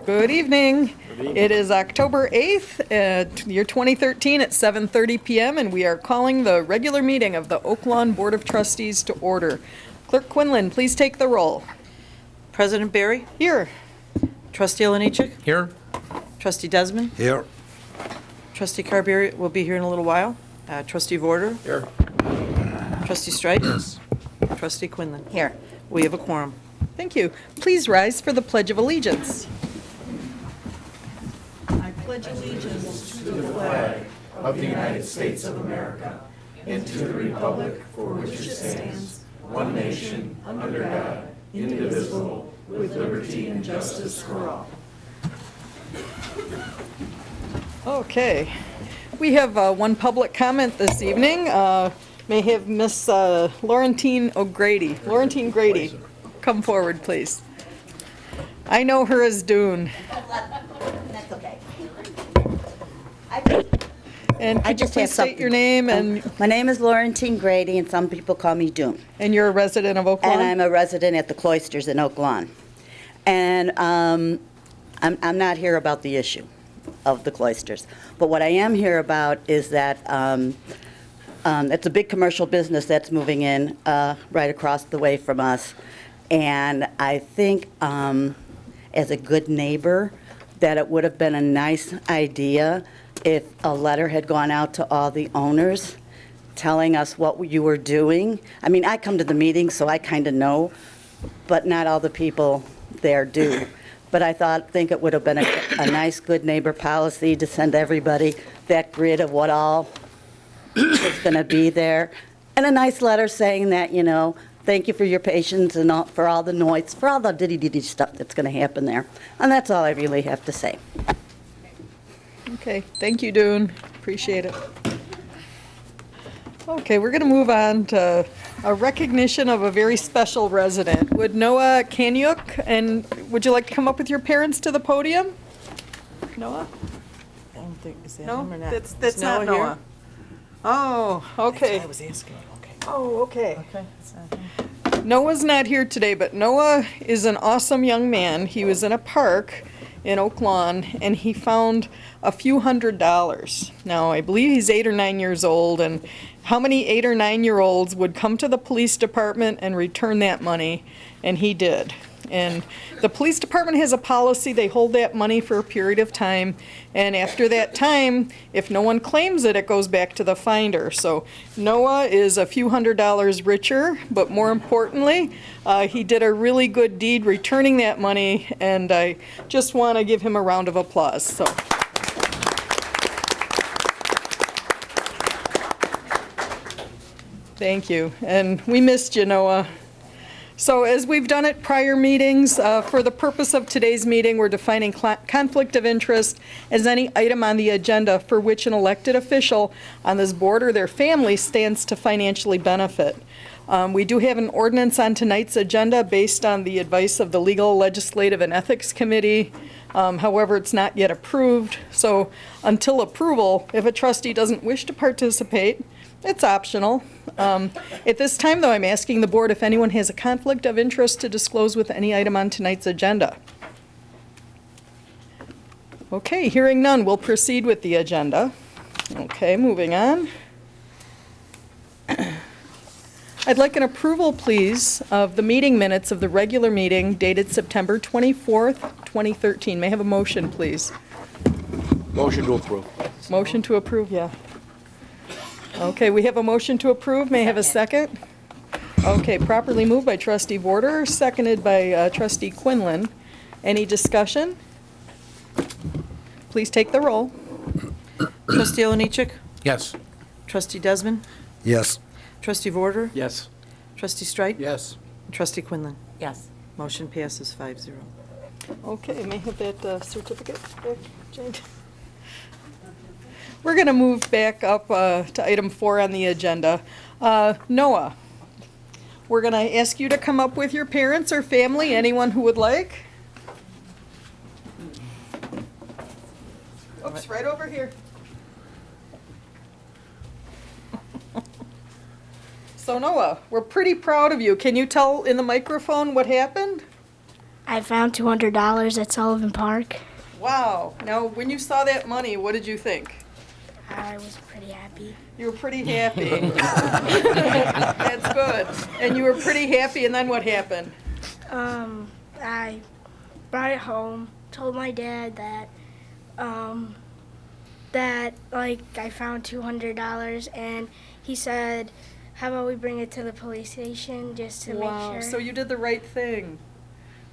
Good evening. It is October 8th, year 2013 at 7:30 p.m. and we are calling the regular meeting of the Oak Lawn Board of Trustees to order. Clerk Quinlan, please take the roll. President Barry? Here. Trustee Olenichik? Here. Trustee Desmond? Here. Trustee Carberry will be here in a little while. Trustee Vorder? Here. Trustee Strike? Yes. Trustee Quinlan? Here. We have a quorum. Thank you. Please rise for the Pledge of Allegiance. I pledge allegiance to the flag of the United States of America and to the republic for which it stands, one nation, under God, indivisible, with liberty and justice for all. Okay. We have one public comment this evening. May I have Miss Laurentine O'Grady. Laurentine Grady, come forward, please. I know her as Dune. That's okay. And could you please state your name and My name is Laurentine Grady, and some people call me Doom. you're a resident of Oak Lawn? And I'm a resident at the Cloisters in Oak Lawn. And I'm not here about the issue of the Cloisters. But what I am here about is that it's a big commercial business that's moving in right across the way from us. And I think as a good neighbor that it would have been a nice idea if a letter had gone out to all the owners telling us what you were doing. I mean, I come to the meetings, so I kind of know, but not all the people there do. But I think it would have been a nice, good neighbor policy to send everybody that grid of what all is going to be there, and a nice letter saying that, you know, thank you for your patience and all, for all the noise, for all the ditty-ditty stuff that's going to happen there. And that's all I really have to say. Okay, thank you, Dune. Appreciate it. Okay, we're going to move on to a recognition of a very special resident. Would Noah Kanyuk, and would you like to come up with your parents to the podium? Noah? I don't think, is that No, him or not? that's Is not here? Noah. Oh, That's okay. what I was asking. Okay. Oh, okay. Okay. It's not him. Noah's not here today, but Noah is an awesome young man. He was in a park in Oak Lawn, and he found a few $100s. Now, I believe he's 8 or 9 years old, and how many 8 or 9-year-olds would come to the police department and return that money? And he did. And the police department has a policy, they hold that money for a period of time, and after that time, if no one claims it, it goes back to the finder. So Noah is a few $100s richer, but more importantly, he did a really good deed returning that money, and I just want to give him a round of applause. So. Thank you, and we missed you, Noah. So as we've done at prior meetings, for the purpose of today's meeting, we're defining conflict of interest as any item on the agenda for which an elected official on this board or their family stands to financially benefit. We do have an ordinance on tonight's agenda based on the advice of the Legal, Legislative, and Ethics Committee. However, it's not yet approved. So until approval, if a trustee doesn't wish to participate, it's optional. At this time, though, I'm asking the board if anyone has a conflict of interest to disclose with any item on tonight's agenda. Okay, hearing none, we'll proceed with the agenda. Okay, moving on. I'd like an approval, please, of the meeting minutes of the regular meeting dated September 24th, 2013. May I have a motion, please? Motion to approve. Motion to approve, yeah. Okay, we have a motion to approve. May I have a second? Okay, properly moved by Trustee Vorder, seconded by Trustee Quinlan. Any discussion? Please take the roll. Trustee Olenichik? Yes. Trustee Desmond? Yes. Trustee Vorder? Yes. Trustee Strike? Yes. Trustee Quinlan? Yes. Motion passes 5-0. Okay, may I have that certificate back, Jane? We're going to move back up to item 4 on the agenda. Noah, we're going to ask you to come up with your parents or family, anyone who would like. Oops, right over here. So Noah, we're pretty proud of you. Can you tell in the microphone what happened? I found $200 at Sullivan Park. Wow. Now, when you saw that money, what did you think? I was pretty happy. You were pretty happy. That's good. And you were pretty happy, and then what happened? I brought it home, told my dad that I found $200, and he said, how about we bring it to the police station just to make sure. So you did the right thing.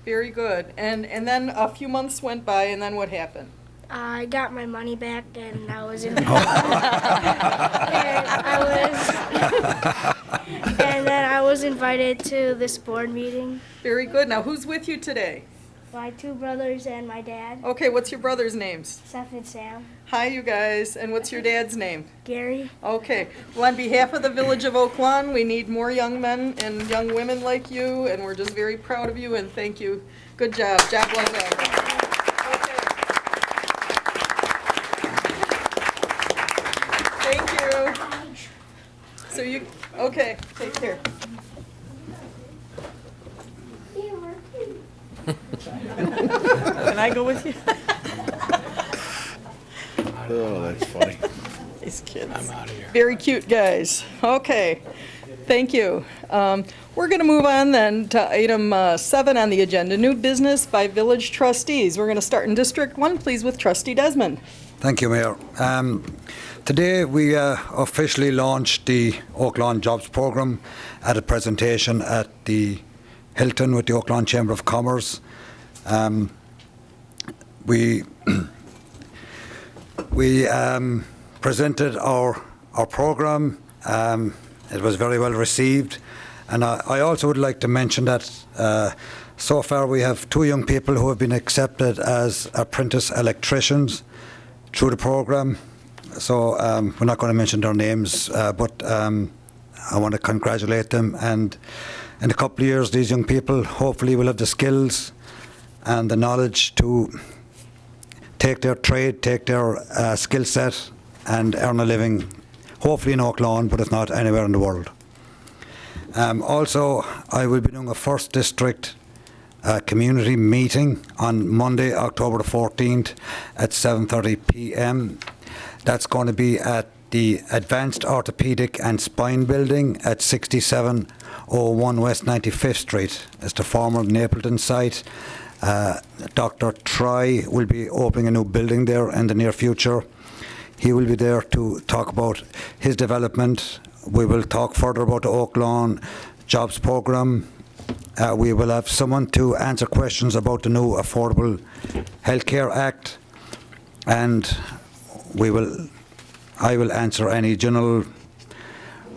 Very good. And then a few months went by, and then what happened? I got my money back, and I was in and then I was invited to this board meeting. Very good. Now, who's with you today? My two brothers and my dad, Okay, what's your brothers' names? Seth and Sam. Hi, you guys. And what's your dad's name? Gary. Okay. Well, on behalf of the Village of Oak Lawn, we need more young men and young women like you, and we're just very proud of you, and thank you. Good job. Job well done. Okay. Thank you. So you, okay, take care. Can I go with you? Oh, that's funny. These kids. I'm out of here. Very cute guys. Okay, thank you. We're going to move on then to item 7 on the agenda, new business by village trustees. We're going to start in District 1, please, with Trustee Desmond. Thank you, Mayor. Today we officially launched the Oak Lawn Jobs Programme at a presentation at the Hilton with the Oak Lawn Chamber of Commerce. We presented our programme. It was very well received, and I also would like to mention that so far we have 2 young people who have been accepted as apprentice electricians through the programme. So we're not going to mention their names, but I want to congratulate them, and in a couple of years these young people hopefully will have the skills and the knowledge to take their trade, take their skill set and earn a living, hopefully in Oak Lawn, but if not, anywhere in the world. Also, I will be doing a first district community meeting on Monday, October the 14th at 7:30 p.m. That's going to be at the Advanced Orthopedic and Spine Building at 6701 West 95th Street. It's the former Napleton site. Dr. Troy will be opening a new building there in the near future. He will be there to talk about his development. We will talk further about the Oak Lawn Jobs Programme. We will have someone to answer questions about the new Affordable Healthcare Act, and I will answer any general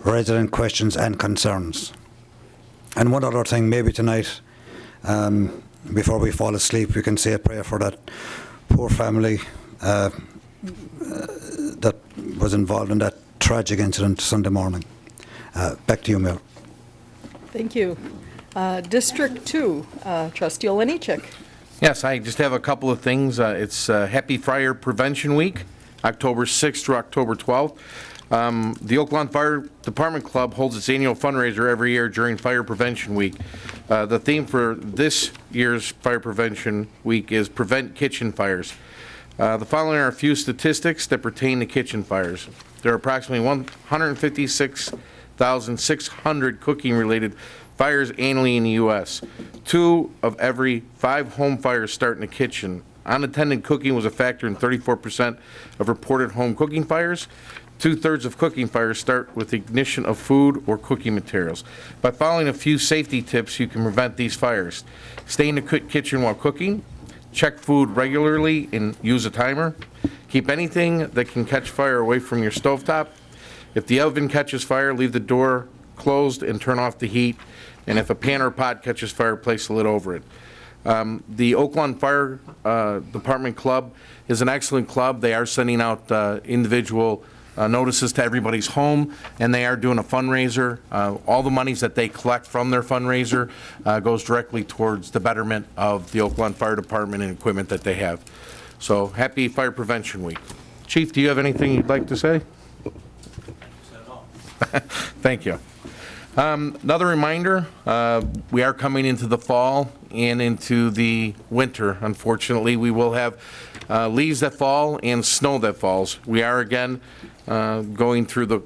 resident questions and concerns. And one other thing, maybe tonight, before we fall asleep, we can say a prayer for that poor family that was involved in that tragic incident Sunday morning. Back to you, Mayor. Thank you. District 2, Trustee Olenichek. Yes, I just have a couple of things. It's Happy Fire Prevention Week, October 6th through October 12th. The Oak Lawn Fire Department Club holds its annual fundraiser every year during Fire Prevention Week. The theme for this year's Fire Prevention Week is Prevent Kitchen Fires. The following are a few statistics that pertain to kitchen fires. There are approximately 156,600 cooking-related fires annually in the U.S. 2 of every 5 home fires start in the kitchen. Unattended cooking was a factor in 34% of reported home cooking fires. 2/3 of cooking fires start with ignition of food or cooking materials. By following a few safety tips, you can prevent these fires. Stay in the kitchen while cooking. Check food regularly and use a timer. Keep anything that can catch fire away from your stovetop. If the oven catches fire, leave the door closed and turn off the heat. And if a pan or pot catches fire, place a lid over it. The Oak Lawn Fire Department Club is an excellent club. They are sending out individual notices to everybody's home, and they are doing a fundraiser. All the monies that they collect from their fundraiser goes directly towards the betterment of the Oak Lawn Fire Department and equipment that they have. So happy Fire Prevention Week. Chief, do you have anything you'd like to say? Thank you. Another reminder, we are coming into the fall and into the winter. Unfortunately, we will have leaves that fall and snow that falls. We are again going through the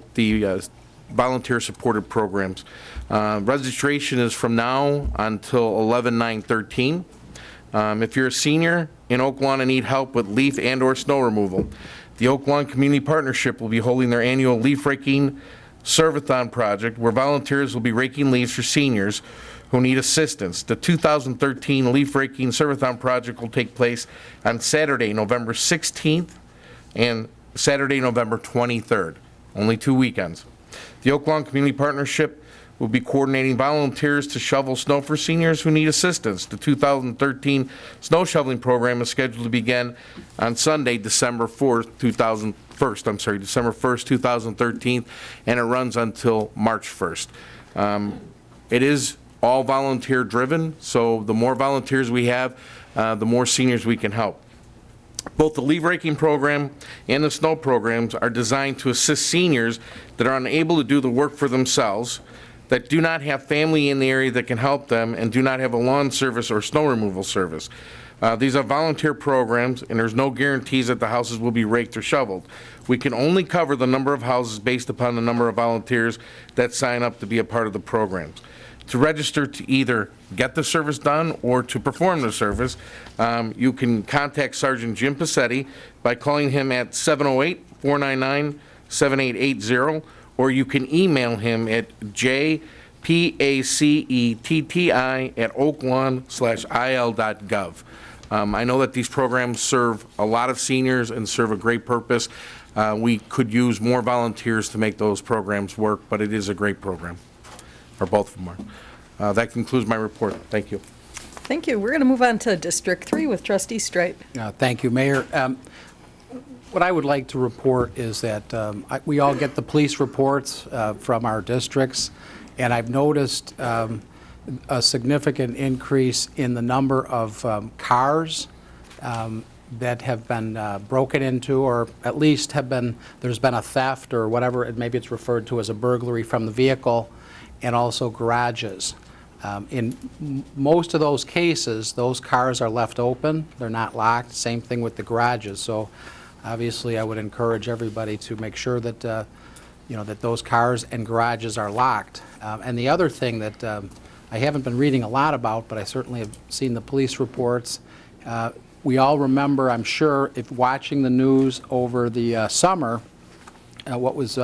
volunteer-supported programs. Registration is from now until 11/9/13. If you're a senior in Oak Lawn and need help with leaf and/or snow removal, the Oak Lawn Community Partnership will be holding their annual leaf raking Serve-a-thon project where volunteers will be raking leaves for seniors who need assistance. The 2013 leaf raking Serve-a-thon project will take place on Saturday, November 16th and Saturday, November 23rd. Only 2 weekends. The Oak Lawn Community Partnership will be coordinating volunteers to shovel snow for seniors who need assistance. The 2013 snow shoveling program is scheduled to begin on Sunday, December 1st, 2013, and it runs until March 1st. It is all volunteer driven, so the more volunteers we have, the more seniors we can help. Both the leaf raking program and the snow programs are designed to assist seniors that are unable to do the work for themselves, that do not have family in the area that can help them, and do not have a lawn service or snow removal service. These are volunteer programs, and there's no guarantees that the houses will be raked or shoveled. We can only cover the number of houses based upon the number of volunteers that sign up to be a part of the programs. To register to either get the service done or to perform the service, you can contact Sergeant Jim Passetti by calling him at 708-499-7880, or you can email him at jpacetti@oaklawn.il.gov. I know that these programs serve a lot of seniors and serve a great purpose. We could use more volunteers to make those programs work, but it is a great program, or both of them are. That concludes my report. Thank you. Thank you. We're going to move on to District 3 with Trustee Stripe. Thank you, Mayor. What I would like to report is that we all get the police reports from our districts, and I've noticed a significant increase in the number of cars that have been broken into, or at least there's been a theft or whatever, maybe it's referred to as a burglary from the vehicle, and also garages. In most of those cases, those cars are left open, they're not locked, same thing with the garages. So obviously I would encourage everybody to make sure that that those cars and garages are locked. And the other thing that I haven't been reading a lot about, but I certainly have seen the police reports. We all remember, I'm sure, if watching the news over the summer, what was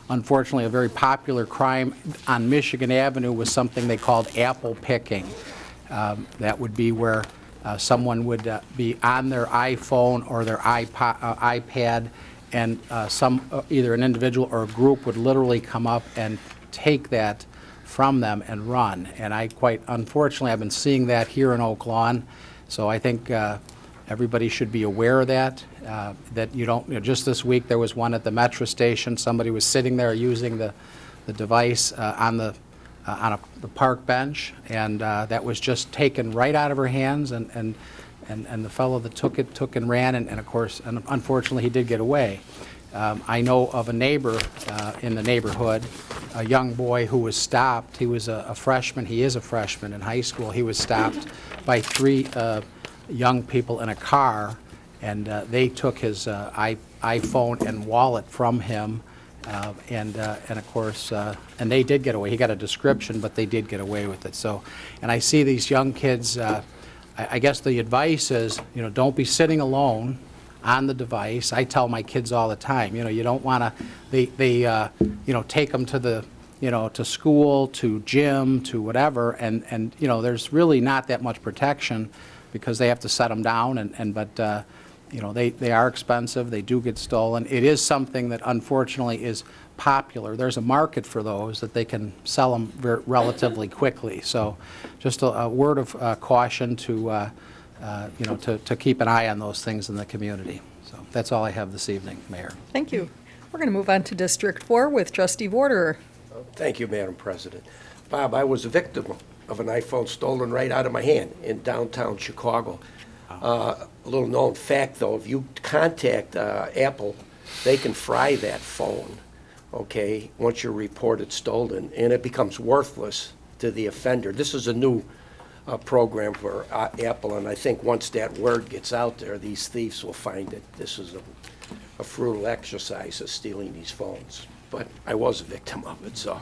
unfortunately a very popular crime on Michigan Avenue was something they called apple picking. That would be where someone would be on their iPhone or their iPad, and either an individual or a group would literally come up and take that from them and run. And unfortunately, I've been seeing that here in Oak Lawn. So I think everybody should be aware of that. That you don't, just this week there was one at the metro station. Somebody was sitting there using the device on the park bench, and that was just taken right out of her hands, and the fellow that took and ran, and of course, and unfortunately he did get away. I know of a neighbor in the neighborhood, a young boy who was stopped. He was a freshman. He is a freshman in high school. He was stopped by 3 young people in a car, and they took his iPhone and wallet from him, and of course, and they did get away. He got a description, but they did get away with it. So, and I see these young kids. I guess the advice is, don't be sitting alone on the device. I tell my kids all the time, you don't want to. They take them to the, to school, to gym, to whatever, and there's really not that much protection, because they have to set them down, but they are expensive. They do get stolen. It is something that unfortunately is popular. There's a market for those that they can sell them relatively quickly. So just a word of caution to keep an eye on those things in the community. So that's all I have this evening, Mayor. Thank you. We're going to move on to District 4 with Trustee Vorderer. Thank you, Madam President. Bob, I was a victim of an iPhone stolen right out of my hand in downtown Chicago. A little known fact, though, if you contact Apple, they can fry that phone. okay, once you're reported stolen, and it becomes worthless to the offender. This is a new program for Apple, and I think once that word gets out there, these thieves will find that this is a fruitful exercise of stealing these phones. But I was a victim of it, so.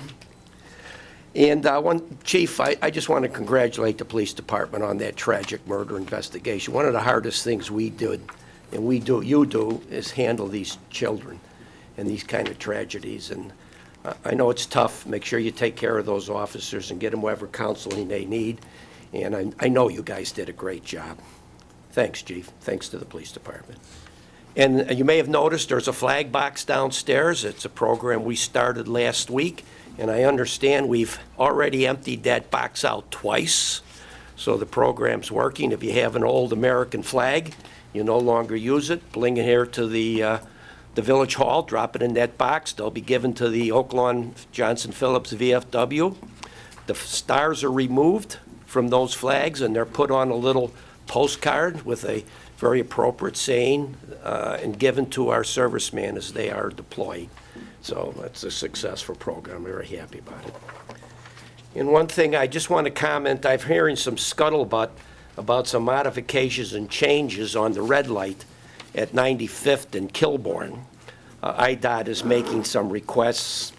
And Chief, I just want to congratulate the police department on that tragic murder investigation. One of the hardest things we did, and you do, is handle these children and these kind of tragedies. And I know it's tough. Make sure you take care of those officers and get them whatever counseling they need. And I know you guys did a great job. Thanks, Chief. Thanks to the police department. And you may have noticed there's a flag box downstairs. It's a program we started last week. And I understand we've already emptied that box out twice. So the program's working. If you have an old American flag, you no longer use it, bring it here to the Village Hall, drop it in that box. They'll be given to the Oak Lawn Johnson Phillips VFW. The stars are removed from those flags, and they're put on a little postcard with a very appropriate saying and given to our servicemen as they are deployed. So that's a successful program. I'm very happy about it. And one thing I just want to comment, I'm hearing some scuttlebutt about some modifications and changes on the red light at 95th and Kilbourne. IDOT is making some requests,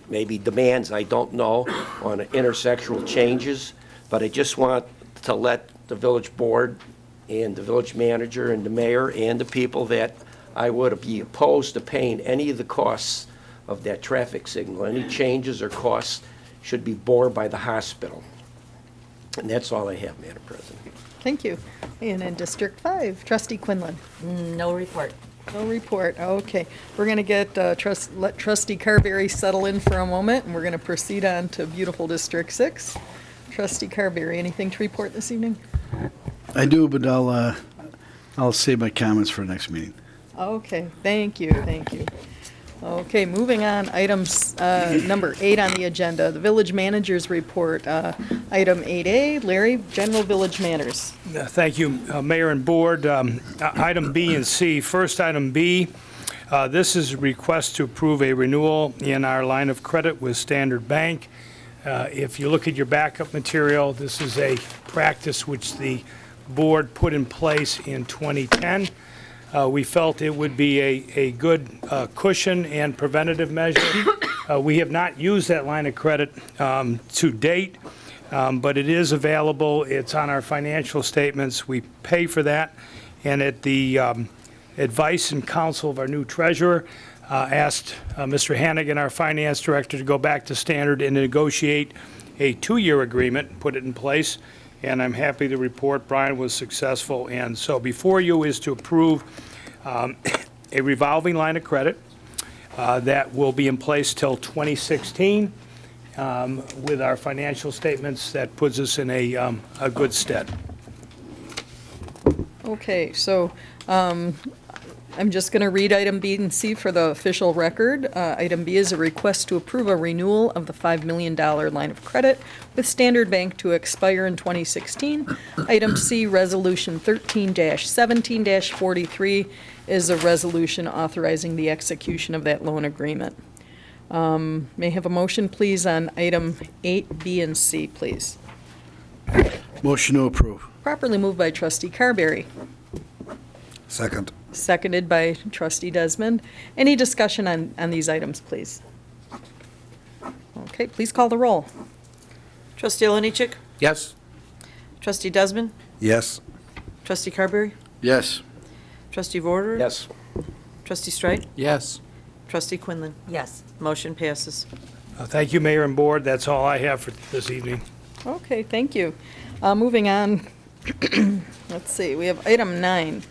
maybe demands, I don't know, on intersectional changes, but I just want to let the village board and the village manager and the mayor and the people that I would be opposed to paying any of the costs of that traffic signal. Any changes or costs should be borne by the hospital. And that's all I have, Madam President. Thank you. And in District 5, Trustee Quinlan. No report. No report. Okay. We're going to get let Trustee Carberry settle in for a moment, and we're going to proceed on to beautiful District 6. Trustee Carberry, anything to report this evening? I do, but I'll save my comments for next meeting. Okay. Thank you. Thank you. Okay, moving on, items number 8 on the agenda, the village manager's report. Item 8A, Larry, general village matters. Thank you, Mayor and Board. Item B and C. First, item B, this is a request to approve a renewal in our line of credit with Standard Bank. If you look at your backup material, this is a practice which the board put in place in 2010. We felt it would be a good cushion and preventative measure. We have not used that line of credit to date, but it is available. It's on our financial statements. We pay for that. And at the advice and counsel of our new treasurer, asked Mr. Hannigan, our finance director, to go back to Standard and negotiate a 2-year agreement, put it in place. And I'm happy to report Brian was successful. And so before you is to approve a revolving line of credit that will be in place till 2016. With our financial statements, that puts us in a good stead. Okay, so I'm just going to read item B and C for the official record. Item B is a request to approve a renewal of the $5 million line of credit with Standard Bank to expire in 2016. Item C, Resolution 13-17-43, is a resolution authorizing the execution of that loan agreement. May I have a motion, please, on item 8, B, and C, please? Motion to approve. Properly moved by Trustee Carberry. Second. Seconded by Trustee Desmond. Any discussion on these items, please? Okay, please call the roll. Trustee Olenichik? Yes? Trustee Desmond? Yes. Trustee Carberry? Yes. Trustee Vorder? Yes. Trustee Streit? Yes. Trustee Quinlan? Yes. Motion passes. Thank you, Mayor and Board. That's all I have for this evening. Okay, thank you. Moving on, let's see, we have item 9.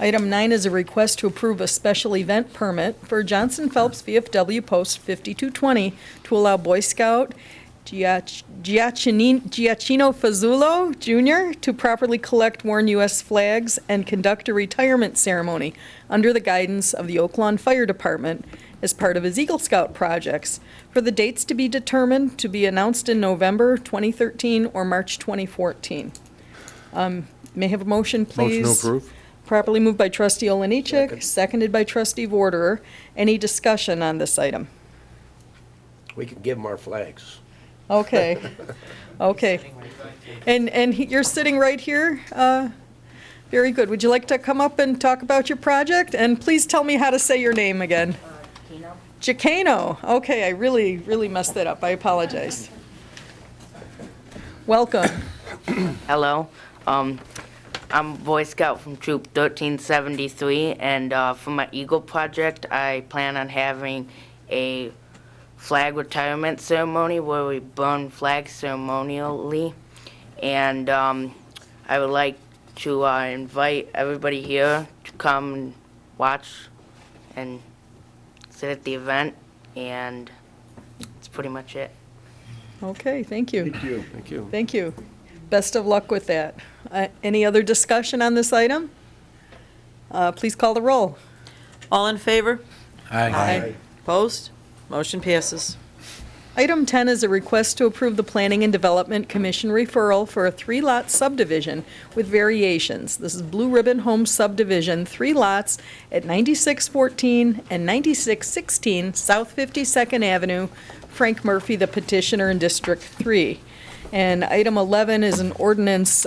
Item 9 is a request to approve a special event permit for Johnson Phelps VFW Post 5220 to allow Boy Scout Giacchino Fazzulo Jr. to properly collect worn U.S. flags and conduct a retirement ceremony under the guidance of the Oak Lawn Fire Department as part of his Eagle Scout projects, for the dates to be determined, to be announced in November 2013 or March 2014. May I have a motion, please? Motion to approve. Properly moved by Trustee Olenichik, seconded by Trustee Vorderer. Any discussion on this item? We can give them our flags. Okay, okay. And you're sitting right here? Very good. Would you like to come up and talk about your project? And please tell me how to say your name again. Jacano. Okay, I really, really messed that up. I apologize. Welcome. Hello. I'm Boy Scout from Troop 1373, and for my Eagle project, I plan on having a flag retirement ceremony where we burn flags ceremonially, and I would like to invite everybody here to come and watch and sit at the event, and that's pretty much it. Okay, thank you. Thank you. Thank you. Thank you. Best of luck with that. Any other discussion on this item? Please call the roll. All in favor? Aye. Opposed? Motion passes. Item 10 is a request to approve the Planning and Development Commission referral for a 3-lot subdivision with variations. This is Blue Ribbon Homes subdivision, 3 lots at 9614 and 9616 South 52nd Avenue. Frank Murphy, the petitioner in District 3. And item 11 is an ordinance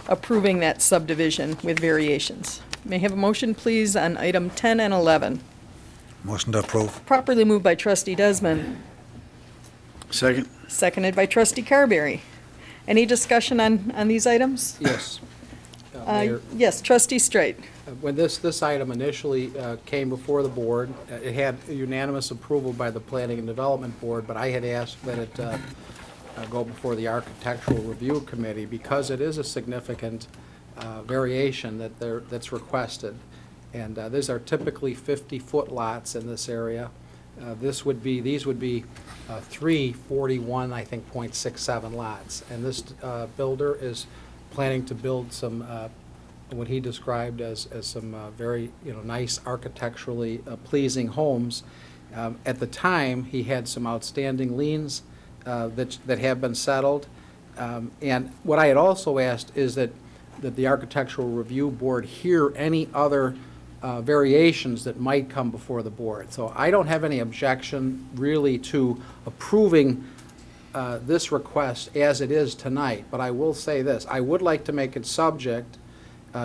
approving that subdivision with variations. May I have a motion, please, on item 10 and 11? Motion to approve. Properly moved by Trustee Desmond. Second? Seconded by Trustee Carberry. Any discussion on these items? Yes. Mayor, Yes, Trustee Straight. when this item initially came before the board, it had unanimous approval by the Planning and Development Board, but I had asked that it go before the Architectural Review Committee because it is a significant variation that's requested. And these are typically 50-foot lots in this area. These would be 341, I think, .67 lots. And this builder is planning to build some, what he described as some very, nice architecturally pleasing homes. At the time, he had some outstanding liens that have been settled. And what I had also asked is that the Architectural Review Board hear any other variations that might come before the board. So I don't have any objection really to approving this request as it is tonight, but I will say this. I would like to make it subject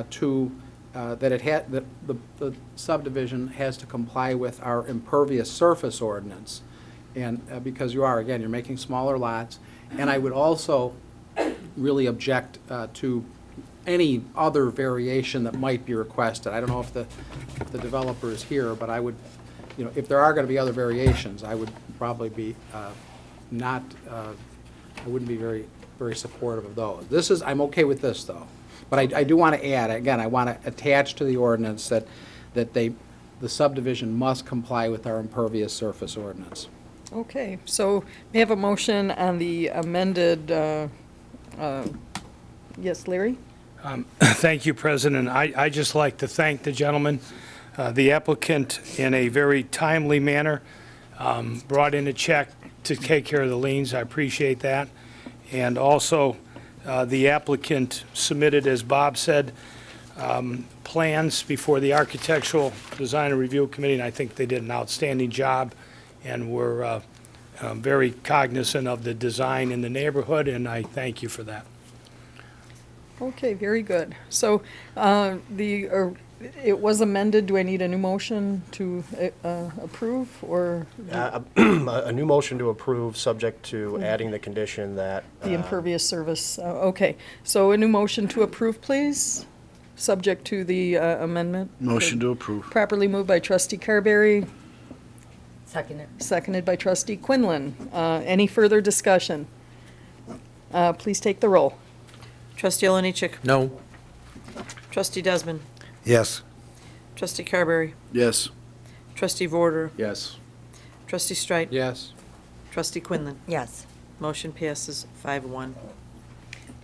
to that the subdivision has to comply with our impervious surface ordinance. And because you're making smaller lots. And I would also really object to any other variation that might be requested. I don't know if the developer is here, but I would, if there are going to be other variations, I would probably be I wouldn't be very, very supportive of those. I'm okay with this, though. But I do want to add, again, I want to attach to the ordinance that the subdivision must comply with our impervious surface ordinance. Okay, so may I have a motion on the amended, yes, Larry? Thank you, President. I just like to thank the gentleman, the applicant, in a very timely manner, brought in a check to take care of the liens. I appreciate that. And also, the applicant submitted, as Bob said, plans before the Architectural Design and Review Committee, and I think they did an outstanding job, and were very cognizant of the design in the neighborhood, and I thank you for that. Okay, very good. So it was amended. Do I need a new motion to approve, or A new motion to approve, subject to adding the condition that... the impervious service? Okay, so a new motion to approve, please, subject to the amendment? Motion to approve. Properly moved by Trustee Carberry. Second. Seconded by Trustee Quinlan. Any further discussion? Please take the roll. Trustee Oliniechek. No. Trustee Desmond. Yes. Trustee Carberry. Yes. Trustee Vorder. Yes. Trustee Streit. Yes. Trustee Quinlan. Yes. Motion passes 5-1.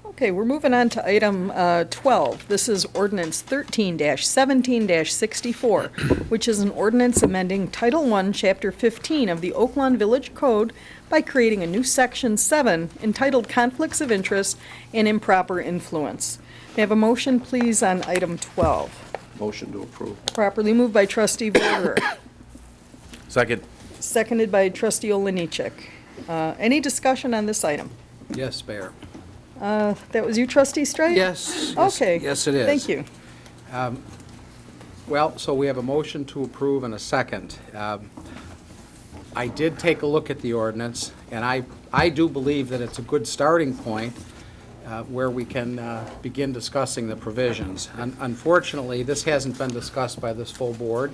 Okay, we're moving on to item 12. This is ordinance 13-17-64, which is an ordinance amending Title I, Chapter 15 of the Oaklawn Village Code by creating a new Section 7 entitled Conflicts of Interest and Improper Influence. May I have a motion, please, on item 12? Motion to approve. Properly moved by Trustee Vorder. Second. seconded by trustee Oliniechek. Any discussion on this item? Yes, Mayor. That was you, trustee Strike? Yes. Okay. Yes, it is. Thank you. Well, so we have a motion to approve and a second. I did take a look at the ordinance, and I do believe that it's a good starting point where we can begin discussing the provisions. Unfortunately, this hasn't been discussed by this full board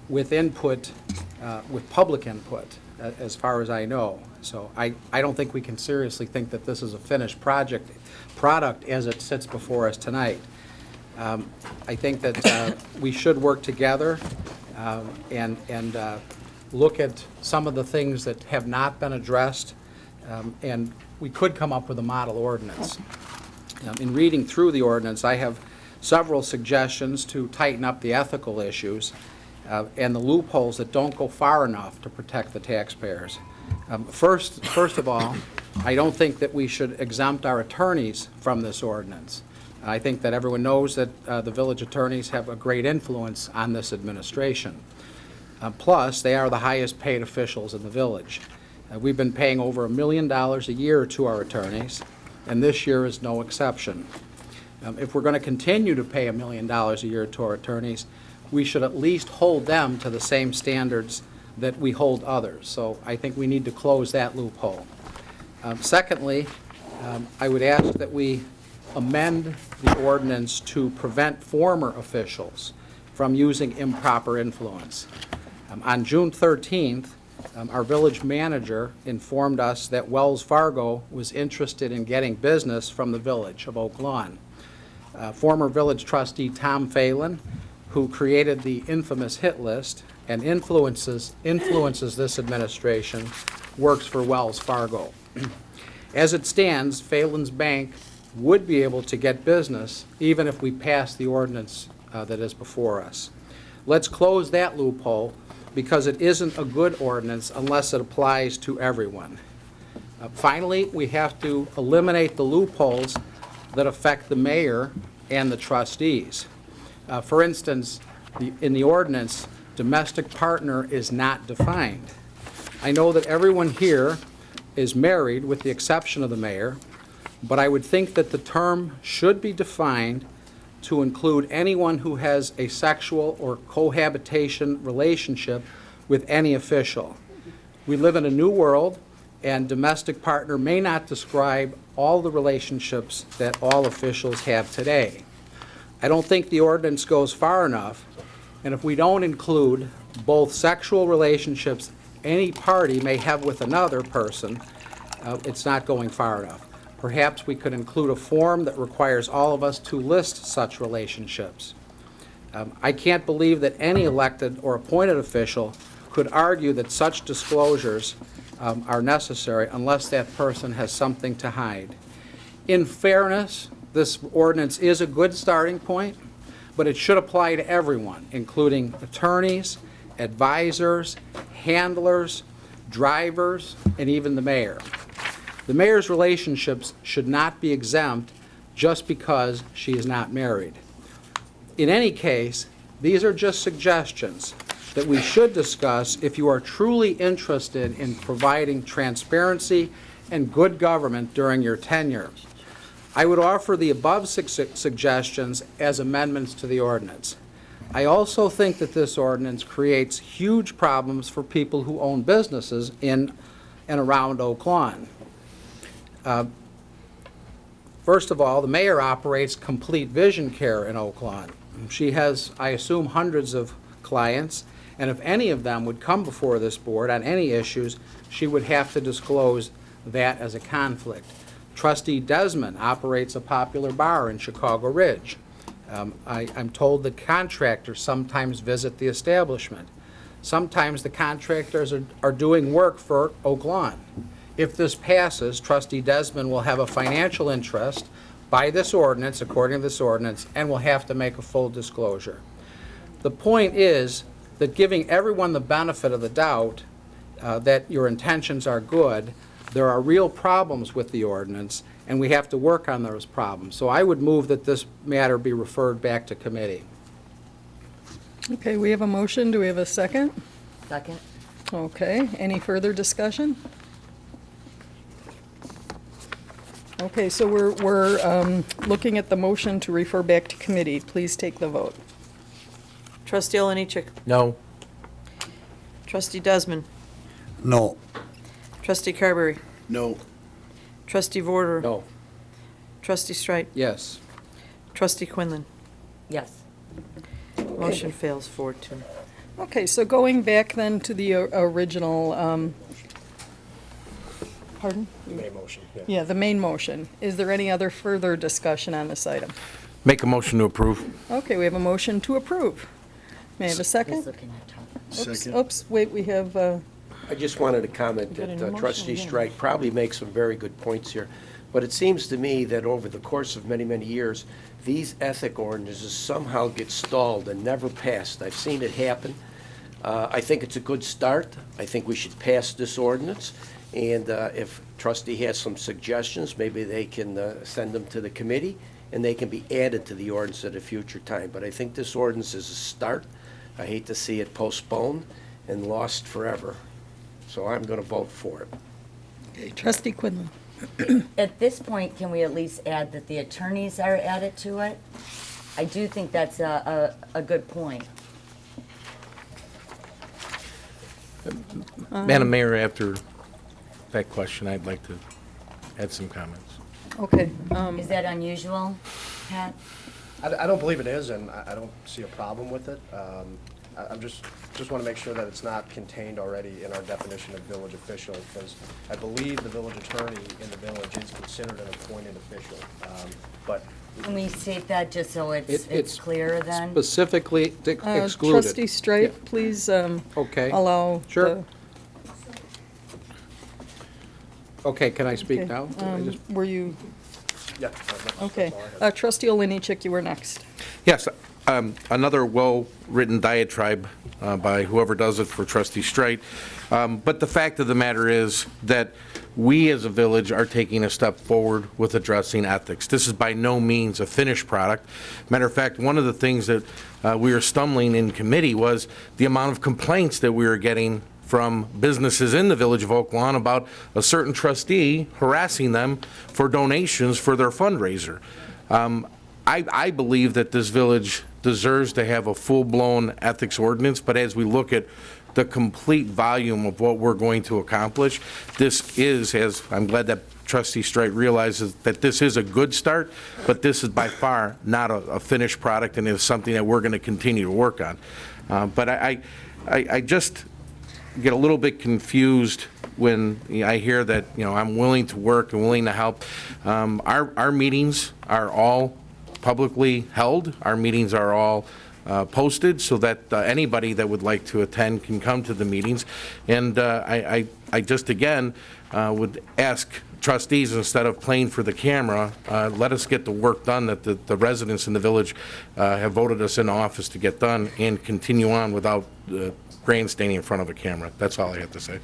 with input, with public input, as far as I know. So I don't think we can seriously think that this is a finished product as it sits before us tonight. I think that we should work together and look at some of the things that have not been addressed, and we could come up with a model ordinance. In reading through the ordinance, I have several suggestions to tighten up the ethical issues and the loopholes that don't go far enough to protect the taxpayers. First of all, I don't think that we should exempt our attorneys from this ordinance. I think that everyone knows that the village attorneys have a great influence on this administration. Plus, they are the highest paid officials in the village. We've been paying over $1 million a year to our attorneys, and this year is no exception. If we're going to continue to pay $1 million a year to our attorneys, we should at least hold them to the same standards that we hold others. So I think we need to close that loophole. Secondly, I would ask that we amend the ordinance to prevent former officials from using improper influence. On June 13th, our village manager informed us that Wells Fargo was interested in getting business from the village of Oak Lawn. Former village trustee Tom Phelan, who created the infamous hit list and influences this administration, works for Wells Fargo. As it stands, Phelan's bank would be able to get business even if we pass the ordinance that is before us. Let's close that loophole because it isn't a good ordinance unless it applies to everyone. Finally, we have to eliminate the loopholes that affect the mayor and the trustees. For instance, in the ordinance, domestic partner is not defined. I know that everyone here is married with the exception of the mayor, but I would think that the term should be defined to include anyone who has a sexual or cohabitation relationship with any official. We live in a new world, and domestic partner may not describe all the relationships that all officials have today. I don't think the ordinance goes far enough, and if we don't include both sexual relationships any party may have with another person, it's not going far enough. Perhaps we could include a form that requires all of us to list such relationships. I can't believe that any elected or appointed official could argue that such disclosures are necessary unless that person has something to hide. In fairness, this ordinance is a good starting point, but it should apply to everyone, including attorneys, advisors, handlers, drivers, and even the mayor. The mayor's relationships should not be exempt just because she is not married. In any case, these are just suggestions that we should discuss if you are truly interested in providing transparency and good government during your tenure. I would offer the above suggestions as amendments to the ordinance. I also think that this ordinance creates huge problems for people who own businesses in and around Oak Lawn. First of all, the mayor operates Complete Vision Care in Oak Lawn. She has, I assume, hundreds of clients, and if any of them would come before this board on any issues, she would have to disclose that as a conflict. Trustee Desmond operates a popular bar in Chicago Ridge. I'm told that contractors sometimes visit the establishment. Sometimes the contractors are doing work for Oak Lawn. If this passes, Trustee Desmond will have a financial interest by this ordinance, according to this ordinance, and will have to make a full disclosure. The point is that giving everyone the benefit of the doubt that your intentions are good, there are real problems with the ordinance, and we have to work on those problems. So I would move that this matter be referred back to committee. Okay, we have a motion. Do we have a second? Second. Okay, any further discussion? Okay, so we're looking at the motion to refer back to committee. Please take the vote. Trustee Oliniechek. No. Trustee Desmond. No. Trustee Carberry. No. Trustee Vorder. No. Trustee Streit. Yes. Trustee Quinlan. Yes. Motion fails 4-2. Okay, so going back then to the original, pardon? Main motion, yeah. Yeah, the main motion. Is there any other further discussion on this item? Make a motion to approve. Okay, we have a motion to approve. May I have a He's second? looking at Tom. Oops, Second. oops, wait, we have, I just wanted to comment got a that new Trustee motion again. Strike probably makes some very good points here. But it seems to me that over the course of many, many years, these ethic ordinances somehow get stalled and never passed. I've seen it happen. I think it's a good start. I think we should pass this ordinance. And if trustee has some suggestions, maybe they can send them to the committee, and they can be added to the ordinance at a future time. But I think this ordinance is a start. I hate to see it postponed and lost forever. So I'm going to vote for it. Trustee Quinlan. At this point, can we at least add that the attorneys are added to it? I do think that's a good point. Madam Mayor, after that question, I'd like to add some comments. Okay, Is that unusual, Pat? I don't believe it is, and I don't see a problem with it. I'm just want to make sure that it's not contained already in our definition of village official, because I believe the village attorney in the village is considered an appointed official. But Can we state that just so it's It's clearer then? Specifically excluded. Trustee Streit, please Okay. allow Sure. the- Okay, can I speak okay, now? I just- Were you, yeah, that's okay. all I had. Trustee Oliniechek, you were next. Yes, another well-written diatribe by whoever does it for Trustee Streit. But the fact of the matter is that we as a village are taking a step forward with addressing ethics. This is by no means a finished product. Matter of fact, one of the things that we were stumbling in committee was the amount of complaints that we were getting from businesses in the village of Oak Lawn about a certain trustee harassing them for donations for their fundraiser. I believe that this village deserves to have a full-blown ethics ordinance, but as we look at the complete volume of what we're going to accomplish, this is, as I'm glad that Trustee Streit realizes that this is a good start, but this is by far not a finished product, and is something that we're going to continue to work on. But I just get a little bit confused when I hear that, I'm willing to work and willing to help. Our meetings are all publicly held. Our meetings are all posted so that anybody that would like to attend can come to the meetings. And I just, again, would ask trustees, instead of playing for the camera, let us get the work done that the residents in the village have voted us in office to get done, and continue on without grandstanding in front of a camera. That's all I have to say.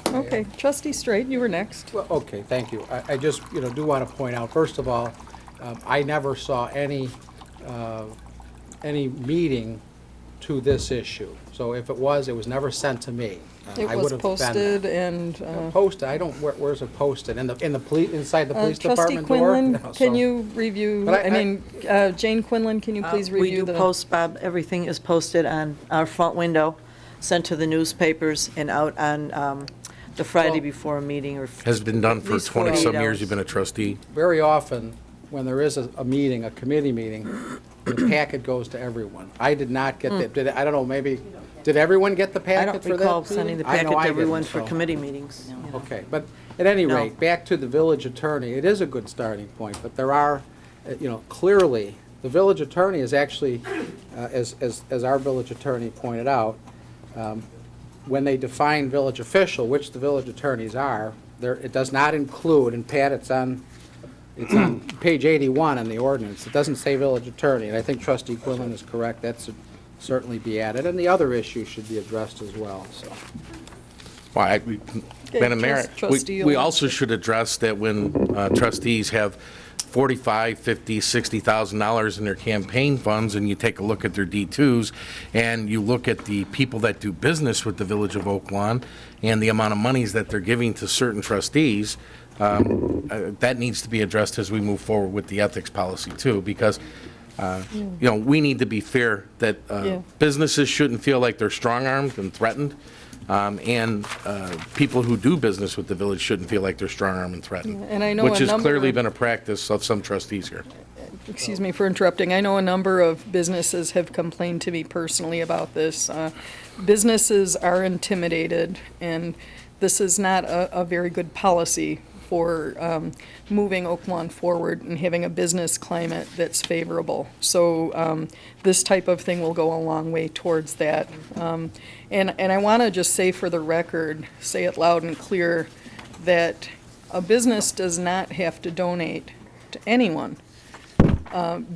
Okay, Trustee Streit, you were next. Well, okay, thank you. I just, do want to point out, first of all, I never saw any meeting to this issue. So if it was never sent to me. It I was would have been posted there. and, Posted, where's it posted? In the police, inside the police department door? Trustee Quinlan, No, can so- you review, But Jane Quinlan, can you please We review do the? post, Bob, everything is posted on our front window, sent to the newspapers, and out on the Friday Well- before a meeting, or Has been done for least 20-some 48 years hours. you've been a trustee. Very often, when there is a meeting, a committee meeting, the packet goes to everyone. I did not get that. I don't know, maybe, did everyone get the I packet don't for that recall meeting? sending the I know packet I to everyone didn't, for so- committee meetings. Okay, but at any No. rate, back to the village attorney, it is a good starting point, but there are, clearly, the village attorney is actually, as our village attorney pointed out, when they define village official, which the village attorneys are, it does not include, and Pat, it's on page 81 in the ordinance, it doesn't say village attorney, and I think Trustee Quinlan is correct, that should certainly be added, and the other issues should be addressed as well, so. Well, Madam Mayor, Trustee we Olin. also should address that when trustees have $45,000, $50,000, $60,000 in their campaign funds, and you take a look at their D2s, and you look at the people that do business with the Village of Oak Lawn and the amount of monies that they're giving to certain trustees, that needs to be addressed as we move forward with the ethics policy too, because we need to be fair that businesses shouldn't feel like they're strong-armed and threatened, and people who do business with the village shouldn't feel like they're strong-armed and threatened, And I know which has a number clearly of- been a practice of some trustees here. Excuse me for interrupting. I know a number of businesses have complained to me personally about this. Businesses are intimidated, and this is not a very good policy for moving Oak Lawn forward and having a business climate that's favorable. So this type of thing will go a long way towards that. And I want to just say for the record, say it loud and clear, that a business does not have to donate to anyone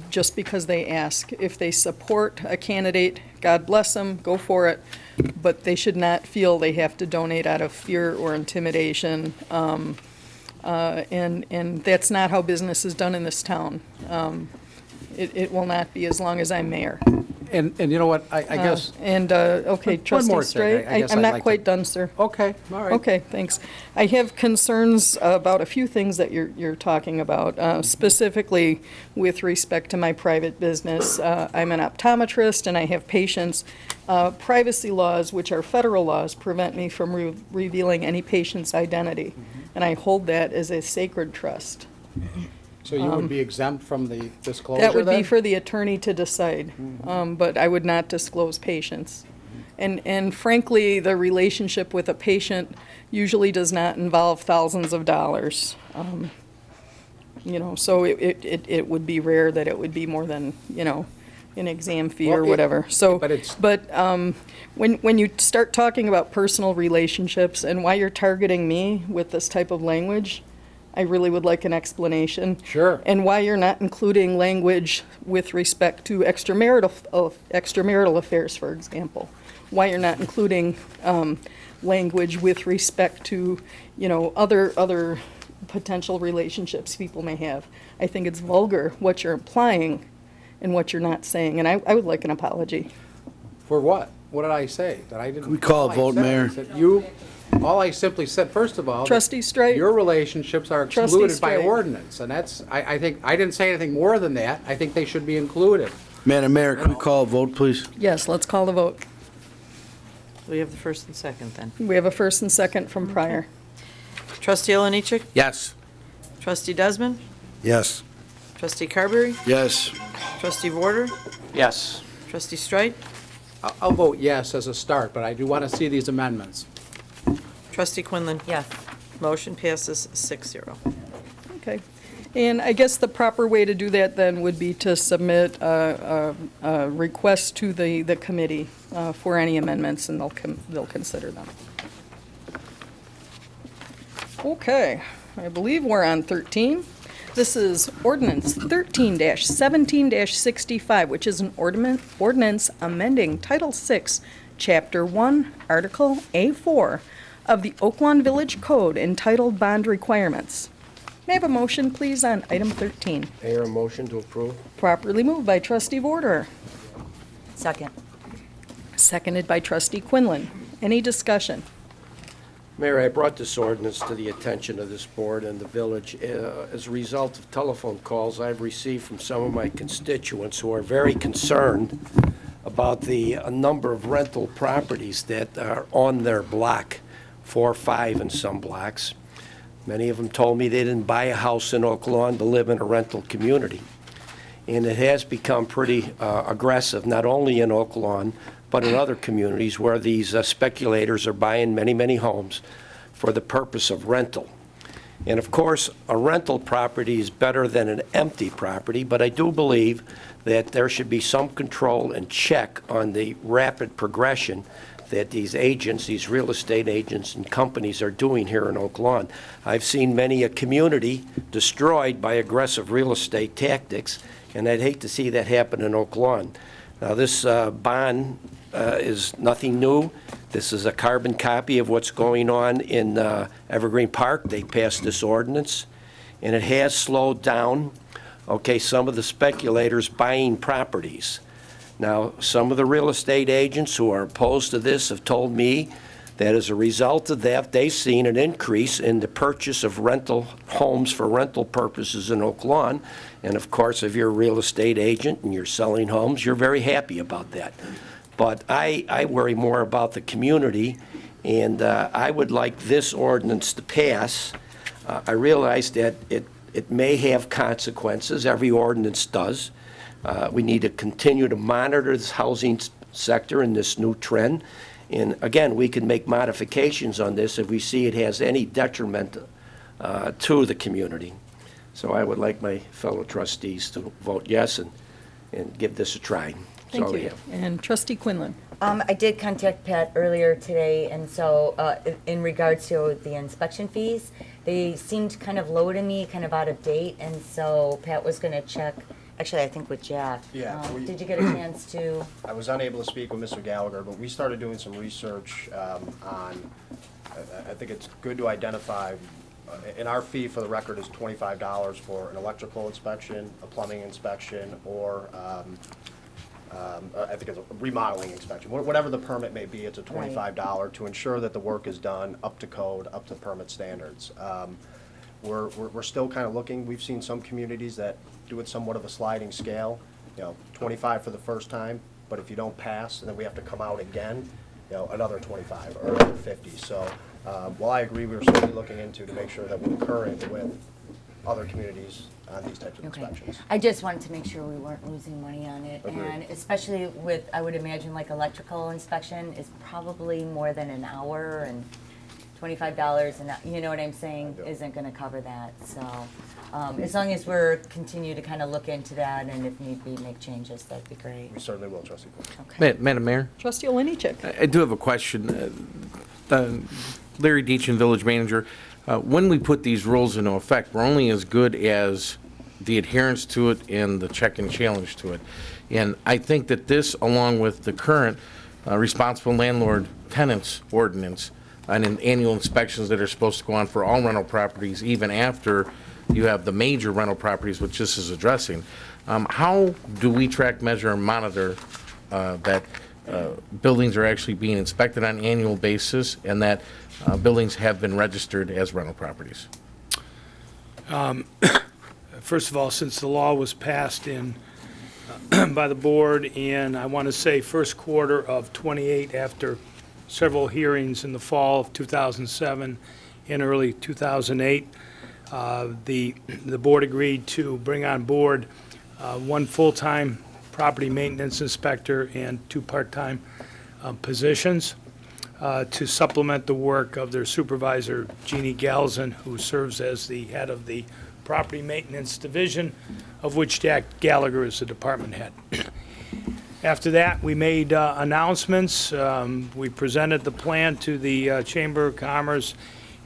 just because they ask. If they support a candidate, God bless them, go for it. But they should not feel they have to donate out of fear or intimidation. And that's not how business is done in this town. It will not be as long as I'm mayor. And you know what, I guess. Okay, One Trustee more thing. Straight, I guess I'm I'd not like quite to- done, sir. Okay, all right. Okay, thanks. I have concerns about a few things that you're talking about, specifically with respect to my private business. I'm an optometrist and I have patients. Privacy laws, which are federal laws, prevent me from revealing any patient's identity, and I hold that as a sacred trust. So you would be exempt from the disclosure That would be then? for the attorney to decide, but I would not disclose patients. And frankly, the relationship with a patient usually does not involve thousands of dollars. So it would be rare that it would be more than, an exam fee or Well, whatever. So, but it's- when you start talking about personal relationships and why you're targeting me with this type of language, I really would like an explanation. Sure. And why you're not including language with respect to extramarital affairs, for example. Why you're not including language with respect to, other potential relationships people may have. I think it's vulgar what you're implying and what you're not saying, and I would like an apology. For what? What did I say? That I didn't. Can we call a all I vote, said Mayor? is that all I simply said, first of all. that Trustee Straight? Your relationships are Trustee excluded by Straight. ordinance, and that's, I think, I didn't say anything more than that. I think they should be included. Madam Mayor, can we call a vote, please? Yes, let's call the vote. We have the first and second then. We have a first and second from prior. Trustee Oliniechek? Yes. Trustee Desmond? Yes. Trustee Carberry? Yes. Trustee Vorder? Yes. Trustee Streit? I'll vote yes as a start, but I do want to see these amendments. Trustee Quinlan? Yes. Motion passes 6-0. Okay. And I guess the proper way to do that then would be to submit a request to the committee for any amendments, and they'll consider them. Okay, I believe we're on 13. This is ordinance 13-17-65, which is an ordinance amending Title VI, Chapter 1, Article A4 of the Oak Lawn Village Code entitled Bond Requirements. May I have a motion, please, on item 13? Mayor, a motion to approve? Properly moved by Trustee Vorder, Second. seconded by Trustee Quinlan. Any discussion? Mayor, I brought this ordinance to the attention of this board and the village as a result of telephone calls I've received from some of my constituents who are very concerned about the number of rental properties that are on their block, 4 or 5 in some blocks. Many of them told me they didn't buy a house in Oak Lawn to live in a rental community. And it has become pretty aggressive, not only in Oak Lawn, but in other communities where these speculators are buying many, many homes for the purpose of rental. And of course, a rental property is better than an empty property, but I do believe that there should be some control and check on the rapid progression that these agents, these real estate agents and companies are doing here in Oak Lawn. I've seen many a community destroyed by aggressive real estate tactics, and I'd hate to see that happen in Oak Lawn. Now, this bond is nothing new. This is a carbon copy of what's going on in Evergreen Park. They passed this ordinance, and it has slowed down, okay, some of the speculators buying properties. Now, some of the real estate agents who are opposed to this have told me that as a result of that, they've seen an increase in the purchase of rental homes for rental purposes in Oak Lawn. And of course, if you're a real estate agent and you're selling homes, you're very happy about that. But I worry more about the community, and I would like this ordinance to pass. I realize that it may have consequences. Every ordinance does. We need to continue to monitor this housing sector and this new trend. And again, we can make modifications on this if we see it has any detriment to the community. So I would like my fellow trustees to vote yes and give this a try. That's all I Thank you. have. And Trustee Quinlan. I did contact Pat earlier today, and so in regards to the inspection fees, they seemed kind of low to me, kind of out of date, and so Pat was going to check, actually, I think with Jack. Yeah, did you get a chance to? I was unable to speak with Mr. Gallagher, but we started doing some research on, I think it's good to identify, and our fee for the record is $25 for an electrical inspection, a plumbing inspection, or I think it's a remodeling inspection. Whatever the permit may be, it's a $25 to ensure that the work is done up to code, up to permit standards. We're still kind of looking. We've seen some communities that do it somewhat of a sliding scale, 25 for the first time, but if you don't pass, then we have to come out again, another 25 or another 50. So while I agree, we're certainly looking into to make sure that we're current with other communities on these types of inspections. I just wanted to make sure we weren't losing money on it. Agreed. And especially with, I would imagine like electrical inspection is probably more than an hour, and $25 and you know what I'm saying, isn't going to cover that. So as long as we're continue to kind of look into that, and if need be make changes, that'd be great. We certainly will, Trustee Quinn. Okay. Madam Mayor? Trustee Oliniechek. I do have a question. Larry Deachin, Village Manager, when we put these rules into effect, we're only as good as the adherence to it and the check and challenge to it. And I think that this, along with the current responsible landlord tenants ordinance and annual inspections that are supposed to go on for all rental properties, even after you have the major rental properties, which this is addressing, how do we track, measure, and monitor that buildings are actually being inspected on an annual basis and that buildings have been registered as rental properties? First of all, since the law was passed in by the board in, I want to say, first quarter of '28, after several hearings in the fall of 2007 and early 2008, the board agreed to bring on board one full-time property maintenance inspector and 2 part-time positions to supplement the work of their supervisor, Jeannie Galzin, who serves as the head of the Property Maintenance Division, of which Jack Gallagher is the department head. After that, we made announcements. We presented the plan to the Chamber of Commerce,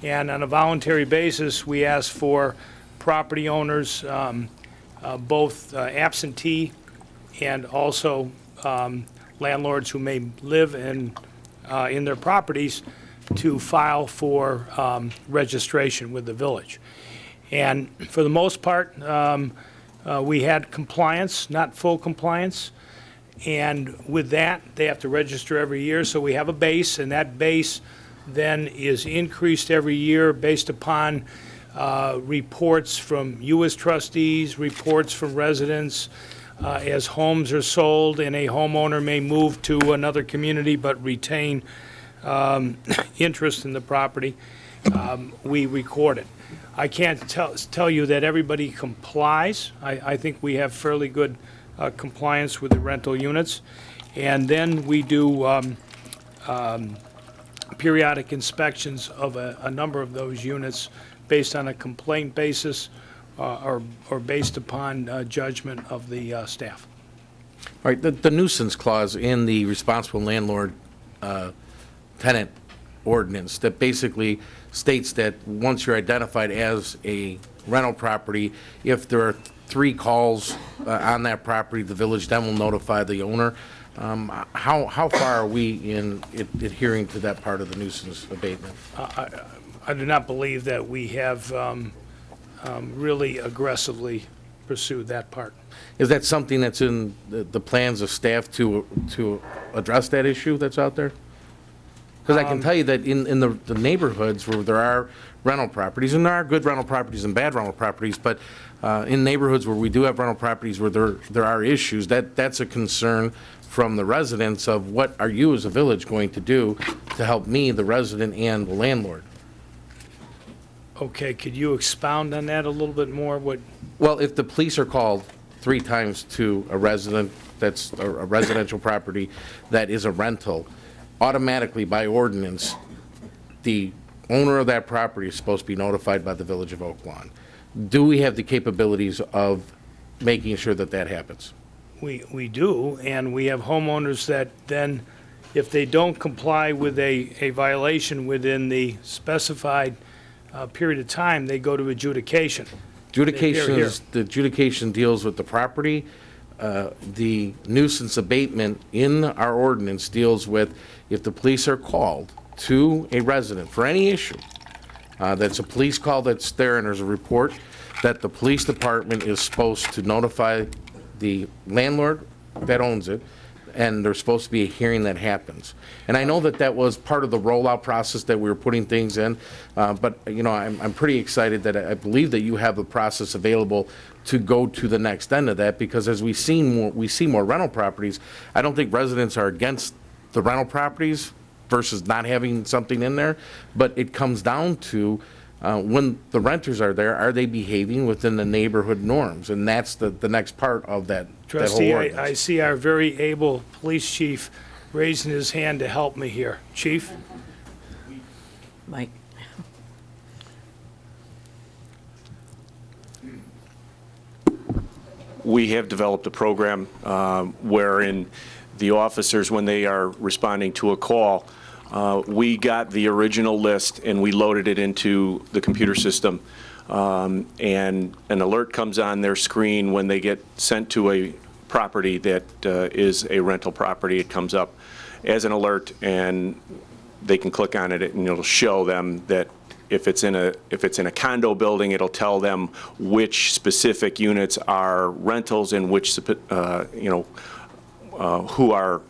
and on a voluntary basis, we asked for property owners, both absentee and also landlords who may live in their properties, to file for registration with the village. And for the most part, we had compliance, not full compliance. And with that, they have to register every year. So we have a base, and that base then is increased every year based upon reports from you as trustees, reports from residents, as homes are sold and a homeowner may move to another community but retain interest in the property, we record it. I can't tell you that everybody complies. I think we have fairly good compliance with the rental units. And then we do periodic inspections of a number of those units based on a complaint basis or based upon judgment of the staff. All right, the nuisance clause in the responsible landlord tenant ordinance that basically states that once you're identified as a rental property, if there are 3 calls on that property, the village then will notify the owner. How far are we in adhering to that part of the nuisance abatement? I do not believe that we have really aggressively pursue that part. Is that something that's in the plans of staff to address that issue that's out there? Because I can tell you that in the neighborhoods where there are rental properties, and there are good rental properties and bad rental properties, but in neighborhoods where we do have rental properties where there are issues, that's a concern from the residents of what are you as a village going to do to help me, the resident, and the landlord? Okay, could you expound on that a little bit more? Well, if the police are called 3 times to a resident that's a residential property that is a rental, automatically by ordinance, the owner of that property is supposed to be notified by the Village of Oak Lawn. Do we have the capabilities of making sure that that happens? We do, and we have homeowners that then, if they don't comply with a violation within the specified period of time, they go to adjudication. The adjudication deals with the property. The nuisance abatement in our ordinance deals with if the police are called to a resident for any issue, that's a police call that's there and there's a report, that the police department is supposed to notify the landlord that owns it, and there's supposed to be a hearing that happens. And I know that was part of the rollout process that we were putting things in, but you know, I'm pretty excited that I believe that you have a process available to go to the next end of that, because as we see more rental properties, I don't think residents are against the rental properties versus not having something in there, but it comes down to when the renters are there, are they behaving within the neighborhood norms? And that's the next part of that whole Trustee, ordinance. I see our very able police chief raising his hand to help me here. Chief? Mike? We have developed a program wherein the officers, when they are responding to a call, we got the original list and we loaded it into the computer system, and an alert comes on their screen when they get sent to a property that is a rental property. It comes up as an alert, and they can click on it, and it'll show them that if it's in a condo building, it'll tell them which specific units are rentals and which who are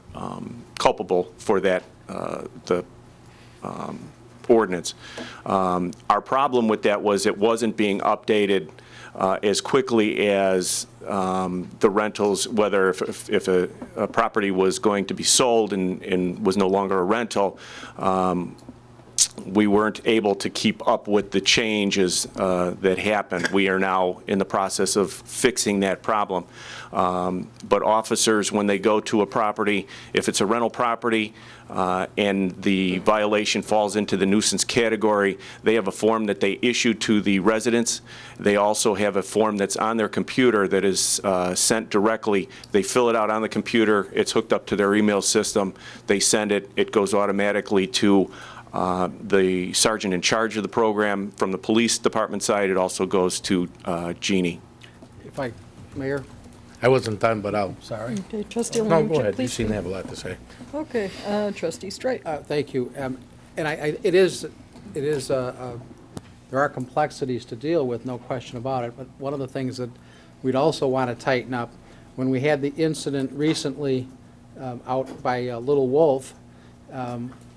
culpable for that ordinance. Our problem with that was it wasn't being updated as quickly as the rentals, whether if a property was going to be sold and was no longer a rental, we weren't able to keep up with the changes that happened. We are now in the process of fixing that problem. But officers, when they go to a property, if it's a rental property and the violation falls into the nuisance category, they have a form that they issue to the residents. They also have a form that's on their computer that is sent directly. They fill it out on the computer. It's hooked up to their email system. They send it. It goes automatically to the sergeant in charge of the program. From the police department side, it also goes to Jeannie. Mayor? I wasn't done, but I'll. Sorry. Okay, Trustee No, Lang, go ahead. You please. seem to have a lot to say. Okay, Trustee Strite. Thank you. And it is, there are complexities to deal with, no question about it, but one of the things that we'd also want to tighten up, when we had the incident recently out by Little Wolf,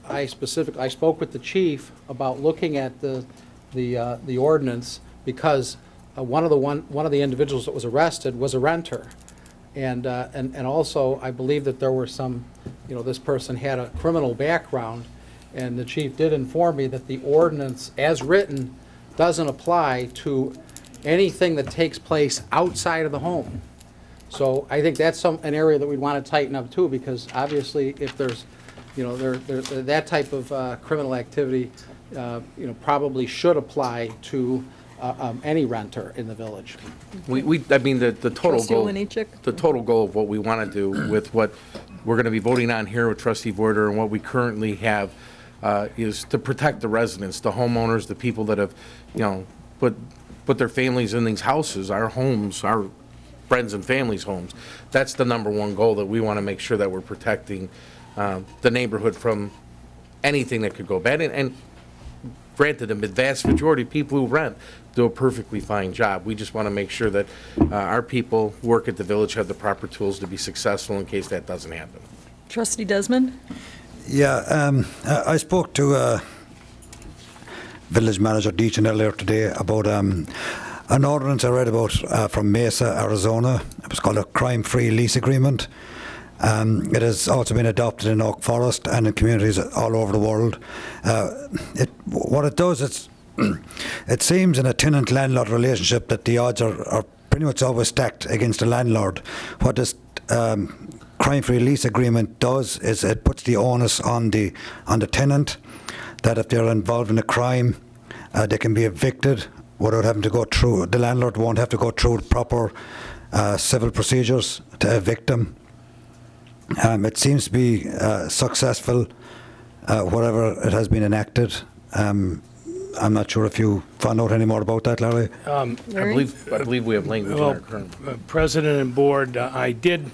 I spoke with the chief about looking at the ordinance, because one of the individuals that was arrested was a renter. And also, I believe that there were some, this person had a criminal background, and the chief did inform me that the ordinance, as written, doesn't apply to anything that takes place outside of the home. So I think that's an area that we'd want to tighten up too, because obviously if there's, that type of criminal activity, probably should apply to any renter in the village. I mean, the total Trustee goal. Olejniczak? The total goal of what we want to do with what we're going to be voting on here with Trustee Voider and what we currently have is to protect the residents, the homeowners, the people that have, put their families in these houses, our homes, our friends and families' homes. That's the number one goal, that we want to make sure that we're protecting the neighborhood from anything that could go bad. And granted, the vast majority of people who rent do a perfectly fine job. We just want to make sure that our people who work at the village have the proper tools to be successful in case that doesn't happen. Trustee Desmond? Yeah, I spoke to Village Manager Deacon earlier today about an ordinance I read about from Mesa, Arizona. It was called a crime-free lease agreement. It has also been adopted in Oak Forest and in communities all over the world. What it does is it seems in a tenant-landlord relationship that the odds are pretty much always stacked against the landlord. What this crime-free lease agreement does is it puts the onus on the tenant that if they're involved in a crime, they can be evicted without having to go through. The landlord won't have to go through proper civil procedures to evict them. It seems to be successful, whatever it has been enacted. I'm not sure if you found out any more about that, Larry. I believe we have language in our current. President and board, I did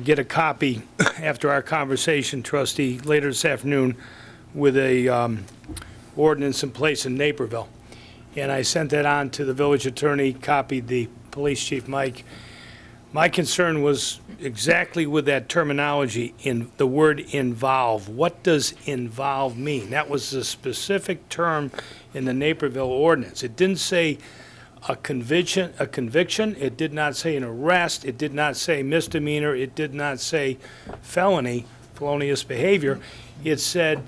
get a copy after our conversation, trustee, later this afternoon with a ordinance in place in Naperville. And I sent that on to the village attorney, copied the police chief, Mike. My concern was exactly with that terminology, in the word involve. What does involve mean? That was a specific term in the Naperville ordinance. It didn't say a conviction. It did not say an arrest. It did not say misdemeanor. It did not say felony, felonious behavior. It said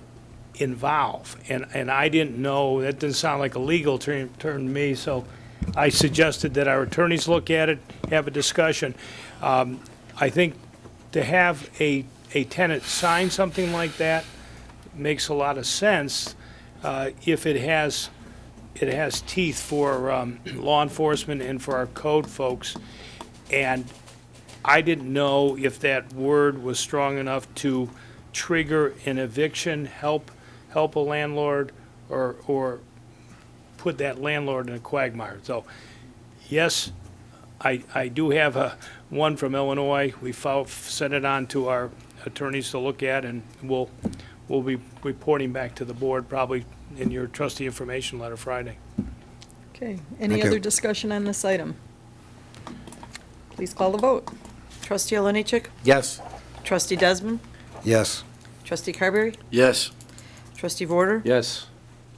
involve. And I didn't know, that didn't sound like a legal term to me, so I suggested that our attorneys look at it, have a discussion. I think to have a tenant sign something like that makes a lot of sense if it has teeth for law enforcement and for our code folks. And I didn't know if that word was strong enough to trigger an eviction, help a landlord, or put that landlord in a quagmire. So, yes, I do have one from Illinois. We sent it on to our attorneys to look at, and we'll be reporting back to the board probably in your trustee information letter Friday. Okay, any other discussion on this item? Please call the vote. Trustee Olenichik? Yes. Trustee Desmond? Yes. Trustee Carberry? Yes. Trustee Vorder? Yes.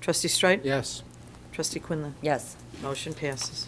Trustee Streit? Yes. Trustee Quinlan? Yes. Motion passes.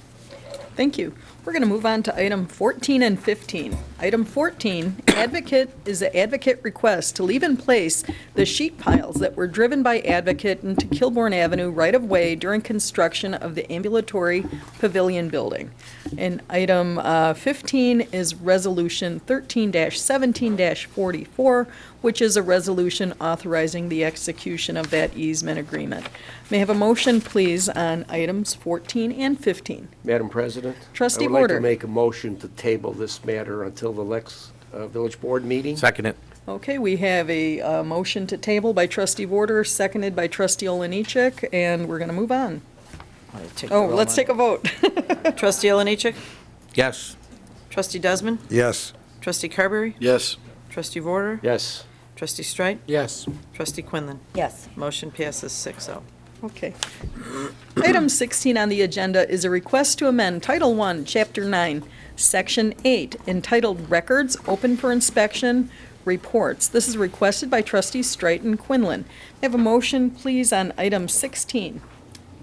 Thank you. We're going to move on to item 14 and 15. Item 14, Advocate is an Advocate request to leave in place the sheet piles that were driven by Advocate into Kilbourne Avenue right-of-way during construction of the ambulatory pavilion building. And item 15 is Resolution 13-17-44, which is a resolution authorizing the execution of that easement agreement. May I have a motion, please, on items 14 and 15? Madam President? Trustee I would like Border. to make a motion to table this matter until the next village board meeting. Second it. Okay, we have a motion to table by Trustee Vorder, seconded by Trustee Olenichik, and we're going to move on. Let's take a vote. Trustee Olenichik? Yes. Trustee Desmond? Yes. Trustee Carberry? Yes. Trustee Vorder? Yes. Trustee Streit? Yes. Trustee Quinlan? Yes. Motion passes 6-0. Okay. Item 16 on the agenda is a request to amend Title I, Chapter 9, Section 8, entitled Records Open for Inspection Reports. This is requested by Trustees Streit and Quinlan. May I have a motion, please, on item 16?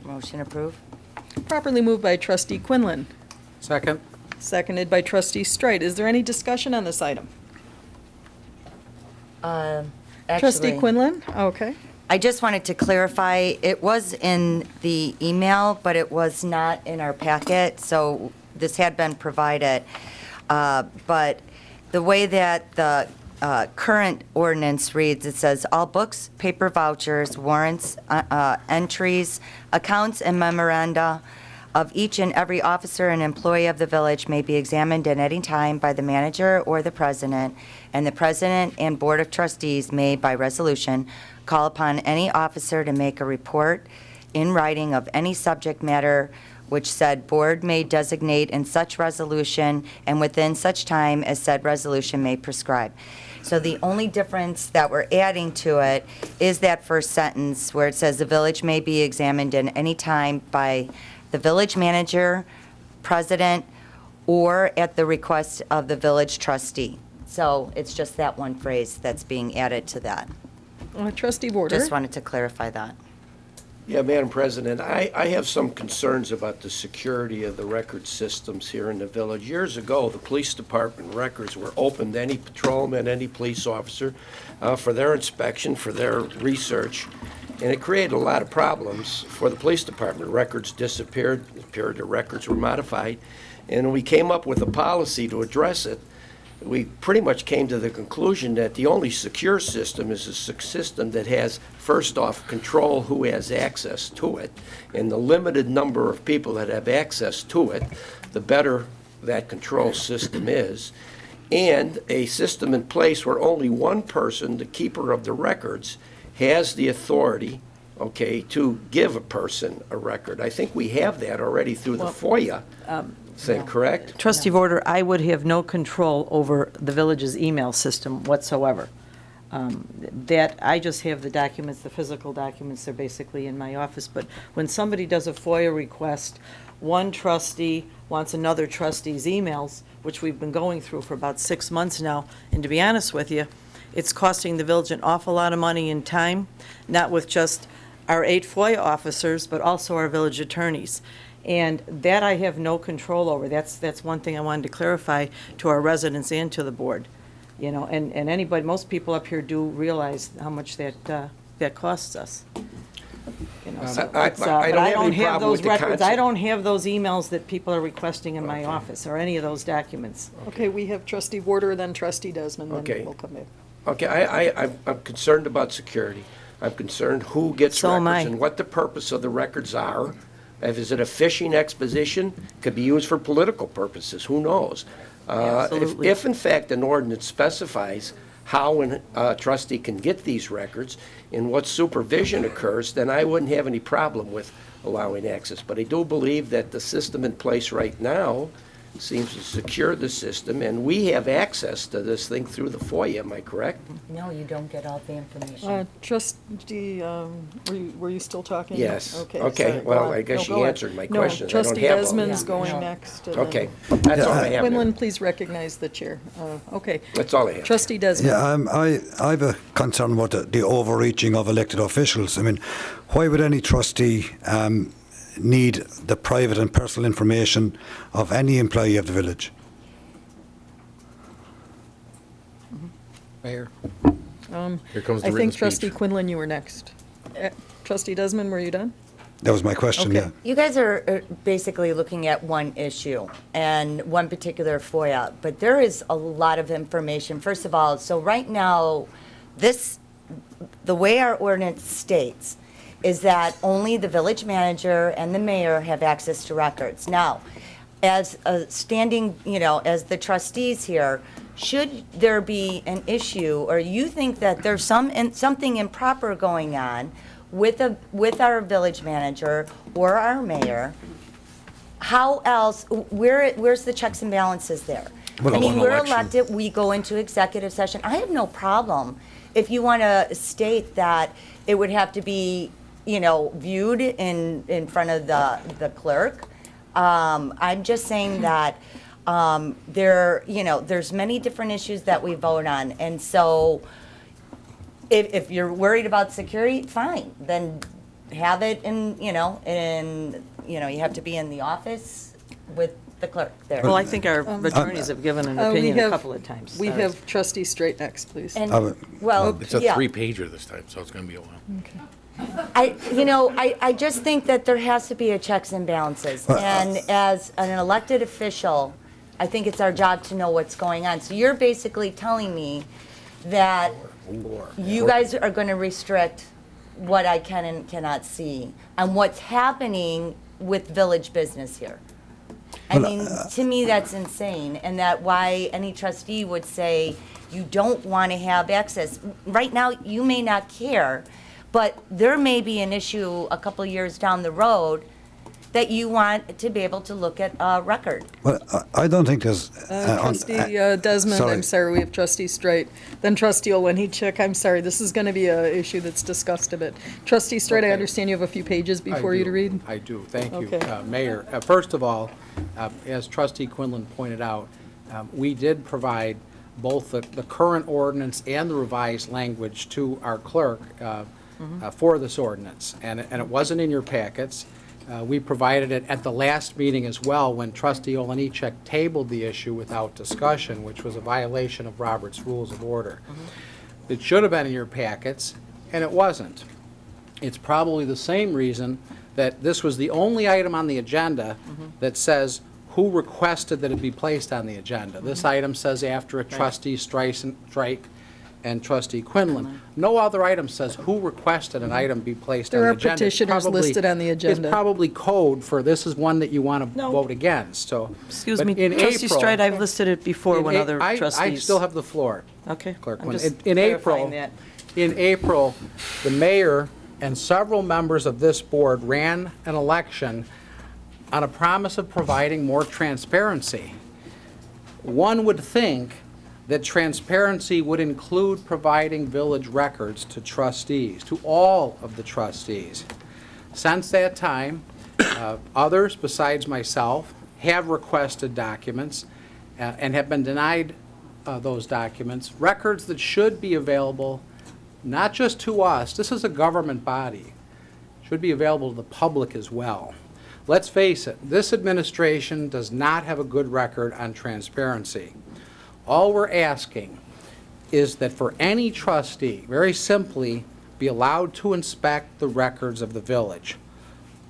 Motion approved. Properly moved by Trustee Quinlan, Second. seconded by Trustee Streit. Is there any discussion on this item? Actually, Trustee Quinlan? Okay. I just wanted to clarify, it was in the email, but it was not in our packet, so this had been provided. But the way that the current ordinance reads, it says, "All books, paper vouchers, warrants, entries, accounts, and memoranda of each and every officer and employee of the village may be examined at any time by the manager or the president, and the president and board of trustees may, by resolution, call upon any officer to make a report in writing of any subject matter which said, "Board may designate in such resolution and within such time as said resolution may prescribe." So the only difference that we're adding to it is that first sentence where it says, "The village may be examined in any time by the village manager, president, or at the request of the village trustee." So it's just that one phrase that's being added to that. Trustee Border. Just wanted to clarify that. Yeah, Madam President, I have some concerns about the security of the record systems here in the village. Years ago, the police department records were open to any patrolman, any police officer, for their inspection, for their research, and it created a lot of problems for the police department. Records disappeared, the records were modified, and we came up with a policy to address it. We pretty much came to the conclusion that the only secure system is a system that has, first off, control who has access to it, and the limited number of people that have access to it, the better that control system is, and a system in place where only one person, the keeper of the records, has the authority, okay, to give a person a record. I think we have that already through the FOIA. Is that correct? Trustee Vorder, I would have no control over the village's email system whatsoever. That, I just have the documents, the physical documents, they're basically in my office. But when somebody does a FOIA request, one trustee wants another trustee's emails, which we've been going through for about 6 months now, and to be honest with you, it's costing the village an awful lot of money and time, not with just our 8 FOIA officers, but also our village attorneys. And that I have no control over. That's one thing I wanted to clarify to our residents and to the board. You know, and anybody, most people up here do realize how much that costs us. You know, so I it's, don't but have I don't any have problem those with the records. I concept. don't have those emails that people are requesting in my office or any of those documents. Okay, we have Trustee Border, then Trustee Desmond, then Okay. we'll come back. Okay, I'm concerned about security. I'm concerned who gets So am I. records and what the purpose of the records are. Is it a fishing expedition? Could be used for political purposes, who knows? Absolutely. If in fact an ordinance specifies how a trustee can get these records and what supervision occurs, then I wouldn't have any problem with allowing access. But I do believe that the system in place right now seems to secure the system, and we have access to this thing through the FOIA, am I correct? No, you don't get all the information. Trustee, were you still talking? Yes. Okay, Okay, sorry, well, go on. I guess No, she go on. answered my No, questions. I don't Trustee have all- Desmond's Yeah. going No. next. and Okay, then- that's all I have. Quinlan, please recognize the chair. Okay. That's all I have. Trustee Desmond. Yeah, I have a concern about the overreaching of elected officials. I mean, why would any trustee need the private and personal information of any employee of the village? Mayor. Here comes the I written think Trustee speech. Quinlan, you were next. Trustee Desmond, were you done? That was my question, Okay. yeah. You guys are basically looking at one issue and one particular FOIA, but there is a lot of information. First of all, so right now, the way our ordinance states is that only the village manager and the mayor have access to records. Now, as a standing, as the trustees here, should there be an issue, or you think that there's something improper going on with our village manager or our mayor, how else, where's the checks and balances there? Well, I mean, on we're election. elected, we go into executive session. I have no problem if you want to state that it would have to be, viewed in front of the clerk. I'm just saying that there's many different issues that we vote on, and so if you're worried about security, fine, then have it you have to be in the office with the clerk there. Well, I think our attorneys have given an opinion a couple of times. We have Trustee Straight next, please. And, would- well, It's a yeah. 3-pager this time, so it's going to be a while. I just think that there has to be a checks and balances. And as an elected official, I think it's our job to know what's going on. So you're basically telling me that you guys are going to restrict what I can and cannot see and what's happening with village business here. I mean, to me, that's insane, and that why any trustee would say you don't want to have access. Right now, you may not care, but there may be an issue a couple of years down the road that you want to be able to look at a record. Well, I don't think there's... Trustee Desmond, sorry. I'm sorry, we have Trustee Straight. Then Trustee Olenichek, I'm sorry, this is going to be an issue that's discussed a bit. Trustee Straight, I Okay. understand you have a few pages I before you to do. read. I do, thank you. Okay. Mayor, first of all, as Trustee Quinlan pointed out, we did provide both the current ordinance and the revised language to our clerk for this ordinance, and it wasn't in your packets. We provided it at the last meeting as well, when Trustee Olenichek tabled the issue without discussion, which was a violation of Robert's Rules of Order. It should have been in your packets, and it wasn't. It's probably the same reason that this was the only item on the agenda that says who requested that it be placed on the agenda. This item says after a Trustee Strike and Trustee Quinlan. No other item says who requested an item be placed on There the are agenda. It's petitioners probably- listed on the agenda. It's probably code for this is one that you want to No. vote against, so. Excuse but me, in Trustee April- Stride, I've listed it before when other I trustees. still have the floor. Okay, Clerk I'm Quinlan. just In clarifying April, that. in April, the mayor and several members of this board ran an election on a promise of providing more transparency. One would think that transparency would include providing village records to trustees, to all of the trustees. Since that time, others besides myself have requested documents and have been denied those documents, records that should be available not just to us, this is a government body, should be available to the public as well. Let's face it, this administration does not have a good record on transparency. All we're asking is that for any trustee, very simply, be allowed to inspect the records of the village.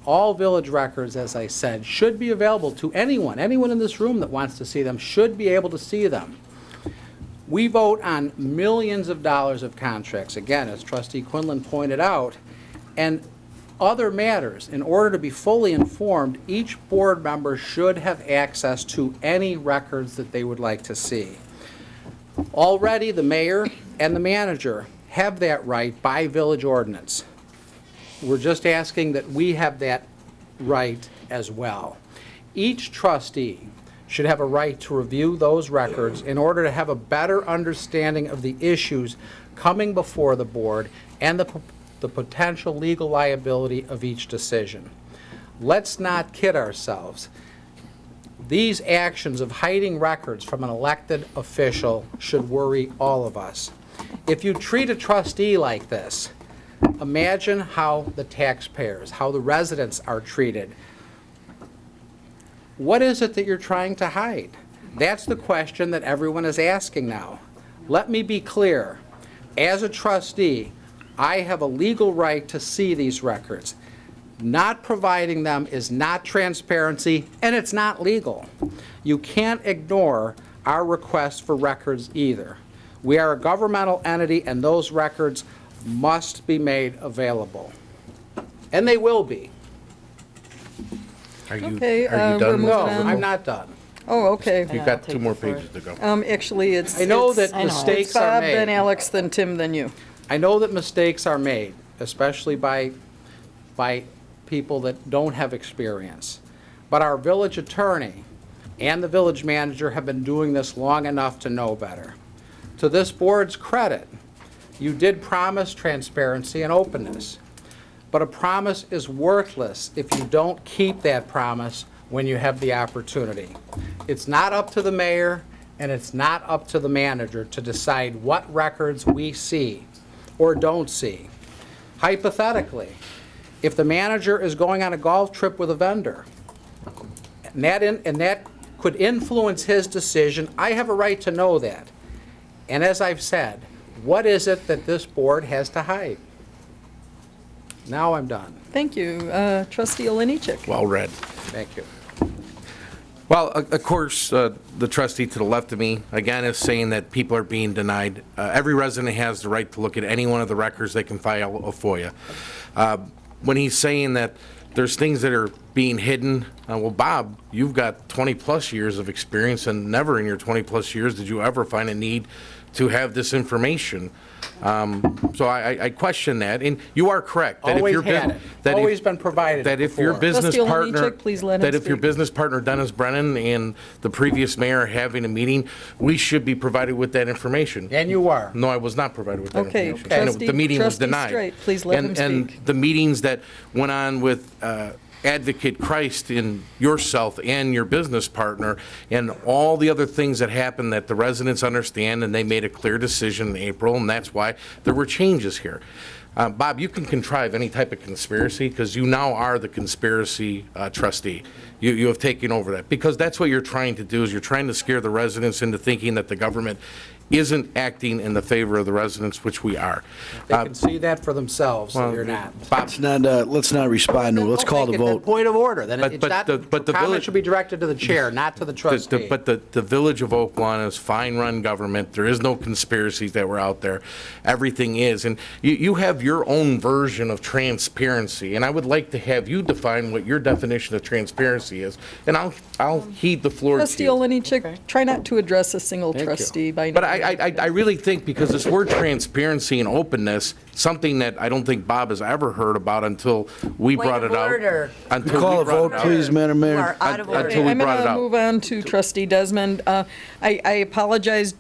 All village records, as I said, should be available to anyone. Anyone in this room that wants to see them should be able to see them. We vote on millions of dollars of contracts, again, as Trustee Quinlan pointed out, and other matters. In order to be fully informed, each board member should have access to any records that they would like to see. Already, the mayor and the manager have that right by village ordinance. We're just asking that we have that right as well. Each trustee should have a right to review those records in order to have a better understanding of the issues coming before the board and the potential legal liability of each decision. Let's not kid ourselves. These actions of hiding records from an elected official should worry all of us. If you treat a trustee like this, imagine how the taxpayers, how the residents are treated. What is it that you're trying to hide? That's the question that everyone is asking now. Let me be clear. As a trustee, I have a legal right to see these records. Not providing them is not transparency, and it's not legal. You can't ignore our request for records either. We are a governmental entity, and those records must be made available. And they will be. Are you Okay, done? we're moving No, on. I'm not done. Oh, okay. You've I'll got take two more the floor. pages to go. Actually, it's. I know it's- that mistakes it's are Bob, then made. Alex, then Tim, then you. I know that mistakes are made, especially by people that don't have experience. But our village attorney and the village manager have been doing this long enough to know better. To this board's credit, you did promise transparency and openness. But a promise is worthless if you don't keep that promise when you have the opportunity. It's not up to the mayor and it's not up to the manager to decide what records we see or don't see. Hypothetically, if the manager is going on a golf trip with a vendor, and that could influence his decision, I have a right to know that. And as I've said, what is it that this board has to hide? Now I'm done. Thank you. Trustee Olenichek. Well read. Thank you. Well, of course, the trustee to the left of me, again, is saying that people are being denied. Every resident has the right to look at any one of the records they can file a FOIA. When he's saying that there's things that are being hidden, well, Bob, you've got 20-plus years of experience, and never in your 20-plus years did you ever find a need to have this information. So I question that, and you are correct. That if Always your had bus- it. that if- Always been provided That if your before. business Trustee partner, Olejniczak, please let him that if your speak. business partner Dennis Brennan and the previous mayor are having a meeting, we should be provided with that information. And you are. No, I was not provided with that Okay, information. And Trustee- the meeting was Trustee denied. Straight, please let him And speak. the meetings that went on with Advocate Christ and yourself and your business partner and all the other things that happened that the residents understand, and they made a clear decision in April, and that's why there were changes here. Bob, you can contrive any type of conspiracy because you now are the conspiracy trustee. You have taken over that because that's what you're trying to do is you're trying to scare the residents into thinking that the government isn't acting in the favor of the residents, which we are. They can see that for themselves, so you're not. Bob, Let's not respond to it. Let's call the Make it vote. a Point of order, then But- it's but not, the- but the comment village- should be directed to the chair, not to the trustee. But the village of Oak Lawn is fine-run government. There is no conspiracies that were out there. Everything is. And you have your own version of transparency, and I would like to have you define what your definition of transparency is, and I'll heed the floor to Trustee you. Olejniczak, try not to address a single Thank you. trustee by name. But I really think, because this word transparency and openness, something that I don't think Bob has ever heard about until we Point brought of it out. order. Until Call we a brought vote, it out. please, Madam You Mayor. are out of Until order. we I'm brought going it to out. move on to Trustee Desmond. I apologize,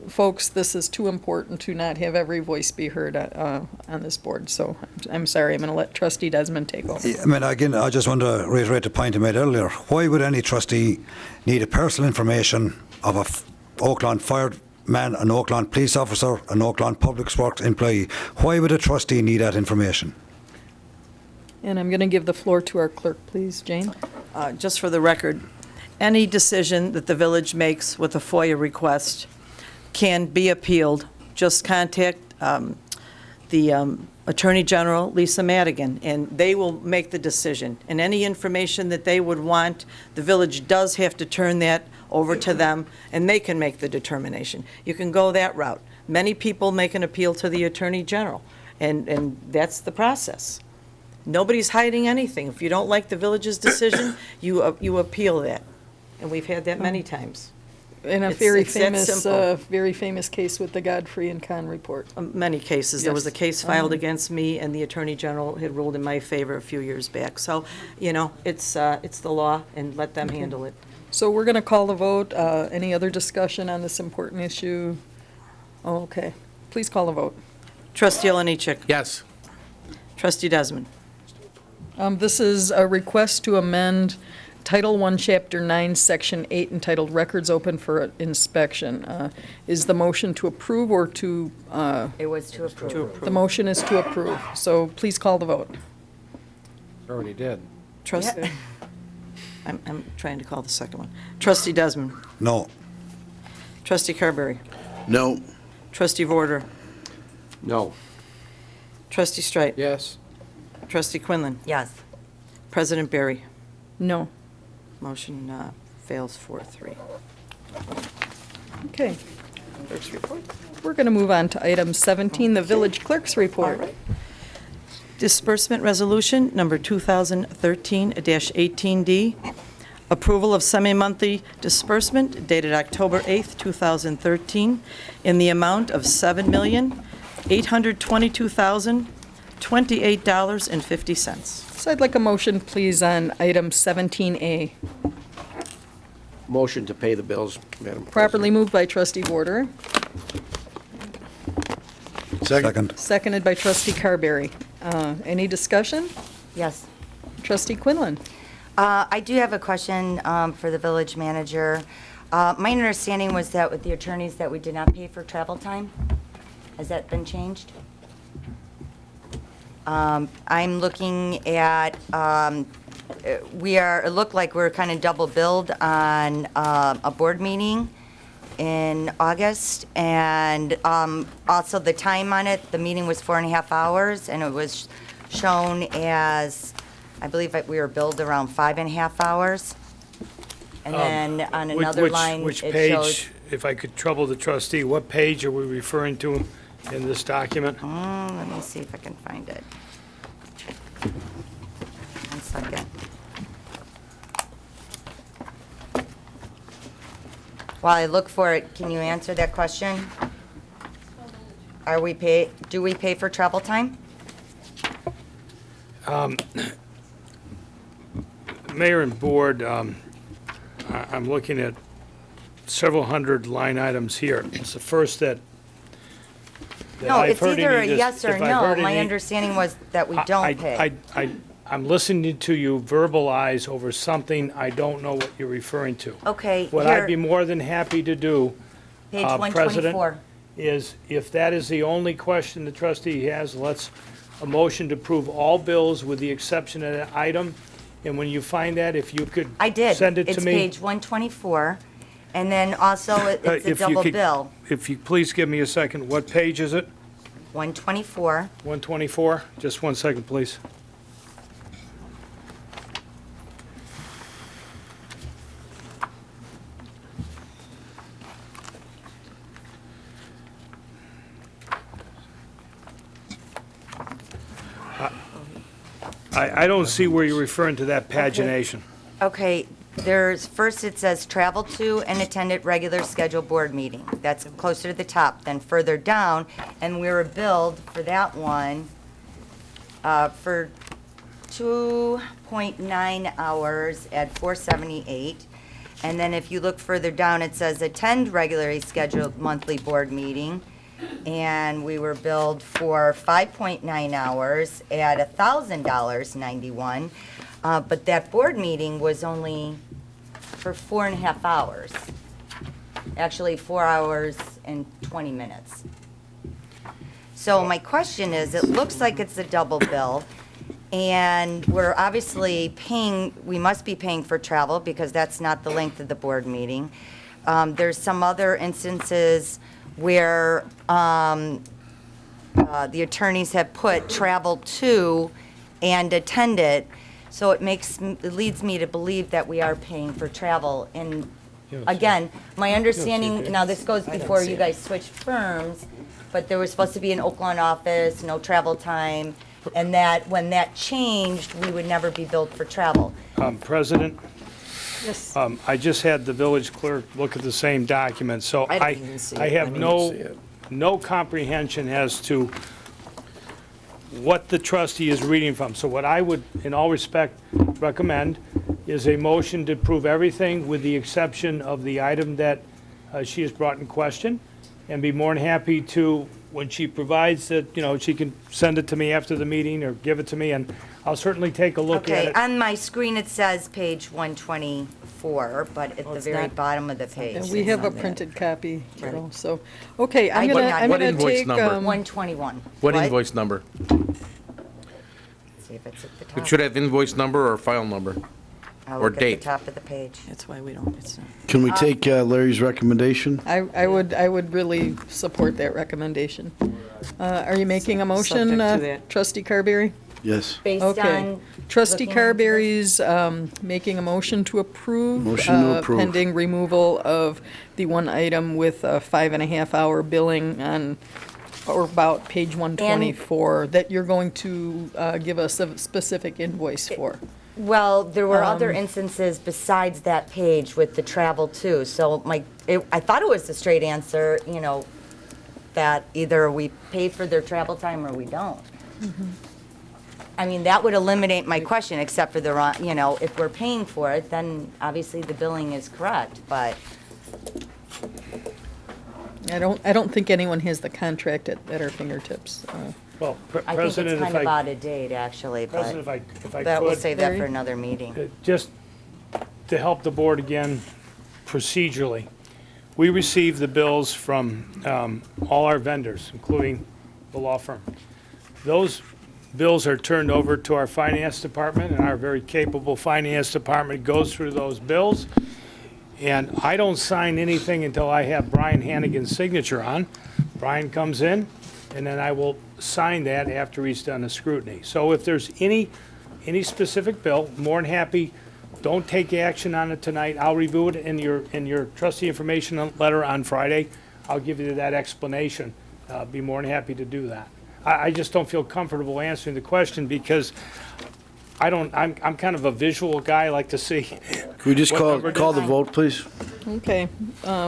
folks, this is too important to not have every voice be heard on this board, so I'm sorry, I'm going to let Trustee Desmond take over. I mean, again, I just want to reiterate the point I made earlier. Why would any trustee need a personal information of a Oakland fireman, an Oakland police officer, an Oakland Public Works employee? Why would a trustee need that information? And I'm going to give the floor to our clerk, please, Jane. Just for the record, any decision that the village makes with a FOIA request can be appealed. Just contact the Attorney General, Lisa Madigan, and they will make the decision. And any information that they would want, the village does have to turn that over to them, and they can make the determination. You can go that route. Many people make an appeal to the Attorney General, and that's the process. Nobody's hiding anything. If you don't like the village's decision, you appeal that. And we've had that many times. In a It's that simple. very famous case with the Godfrey and Kahn report. Many cases. There was a Yes. case filed against me, and the Attorney General had ruled in my favor a few years back. So, it's the law, and let them handle it. So we're going to call the vote. Any other discussion on this important issue? Oh, okay. Please call the vote. Trustee Olejniczak. Yes. Trustee Desmond. This is a request to amend Title I, Chapter 9, Section 8, entitled Records Open for Inspection. Is the motion to approve or to, It was to approve. the motion is to approve. So please call the vote. Already did. Trustee. I'm trying to call the second one. Trustee Desmond. No. Trustee Carberry. No. Trustee Vorder. No. Trustee Streit. Yes. Trustee Quinlan. Yes. President Barry. No. Motion fails 4-3. Okay. We're going to move on to item 17, the village clerk's report. Disbursement Resolution Number 2013-18D. Approval of semi-monthly disbursement dated October 8th, 2013, in the amount of $7,822,028.50. So I'd like a motion, please, on item 17A. Motion to pay the bills, Madam President. Properly moved by Trustee Border, Second. seconded by Trustee Carberry. Any discussion? Yes. Trustee Quinlan. I do have a question for the village manager. My understanding was that with the attorneys that we did not pay for travel time. Has that been changed? I'm looking at, it looked like we're kind of double billed on a board meeting in August, and also the time on it, the meeting was 4.5 hours, and it was shown as, I believe that we were billed around 5.5 hours. And then on another line, Which it page, shows, if I could trouble the trustee, what page are we referring to in this document? let me see if I can find it. 1 second. While I look for it, can you answer that question? do we pay for travel time? Mayor and Board, I'm looking at several hundred line items here. It's the first that No, I've it's heard either a any yes or if I've no. heard My any- understanding was that we don't pay. I'm listening to you verbalize over something I don't know what you're referring to. Okay, What I'd be here, more than happy to do, page President, 124. is if that is the only question the trustee has, a motion to approve all bills with the exception of that item. And when you find that, if you could I did. send it to It's me. page 124, and then also it's a If you double could- bill. If you please give me a second, what page is it? 124. 124? Just one second, please. I don't see where you're referring to that pagination. Okay, first it says travel to and attended regular scheduled board meeting. That's closer to the top. Then further down, and we were billed for that one for 2.9 hours at $478. And then if you look further down, it says attend regularly scheduled monthly board meeting. And we were billed for 5.9 hours at $1,000.91. But that board meeting was only for 4.5 hours. Actually, 4 hours and 20 minutes. So my question is, it looks like it's a double bill, and we're obviously paying, we must be paying for travel because that's not the length of the board meeting. There's some other instances where the attorneys have put travel to and attended. So it leads me to believe that we are paying for travel. And again, my understanding, now this goes before you guys switched firms, but there was supposed to be an Oakland office, no travel time, and that when that changed, we would never be billed for travel. President, Yes. I just had the village clerk look at the same document, so I didn't even see I it. have no comprehension as to what the trustee is reading from. So what I would, in all respect, recommend is a motion to approve everything with the exception of the item that she has brought in question, and be more than happy to, when she provides it, she can send it to me after the meeting or give it to me, and I'll certainly take a look at Okay, it. on my screen it says page 124, but at the it's very not- bottom of the page. And we have a printed copy, so, okay, I I'm did gonna, not- I'm What gonna invoice take, number? 121. What invoice number? See if it's at the top. It should have invoice number or file number. I'll or look date. at the top of the page. That's why we don't, it's not. Can we take Larry's recommendation? I would really support that recommendation. Are you making a motion, Subject to that. trustee Carberry? Yes. Based Okay. on. Trustee looking into this- Carberry's making a motion to approve. Motion to approve. Pending removal of the one item with a 5.5 hour billing on, or about page 124, that you're going to give us a specific invoice for. Well, there were other instances besides that page with the travel too. So I thought it was the straight answer, that either we pay for their travel time or we don't. I mean, that would eliminate my question, except for if we're paying for it, then obviously the billing is correct, but. I don't think anyone has the contract at our fingertips. Well, I think President, it's if kind of I, out of date, actually, President, but if I that, we'll could, save that for Larry? another meeting. just to help the board again procedurally, we receive the bills from all our vendors, including the law firm. Those bills are turned over to our finance department, and our very capable finance department goes through those bills. And I don't sign anything until I have Brian Hannigan's signature on. Brian comes in, and then I will sign that after he's done the scrutiny. So if there's any specific bill, more than happy, don't take action on it tonight. I'll review it in your trustee information letter on Friday. I'll give you that explanation. Be more than happy to do that. I just don't feel comfortable answering the question because I'm kind of a visual guy. I like to see Can we just What call number the did- vote, please? Okay,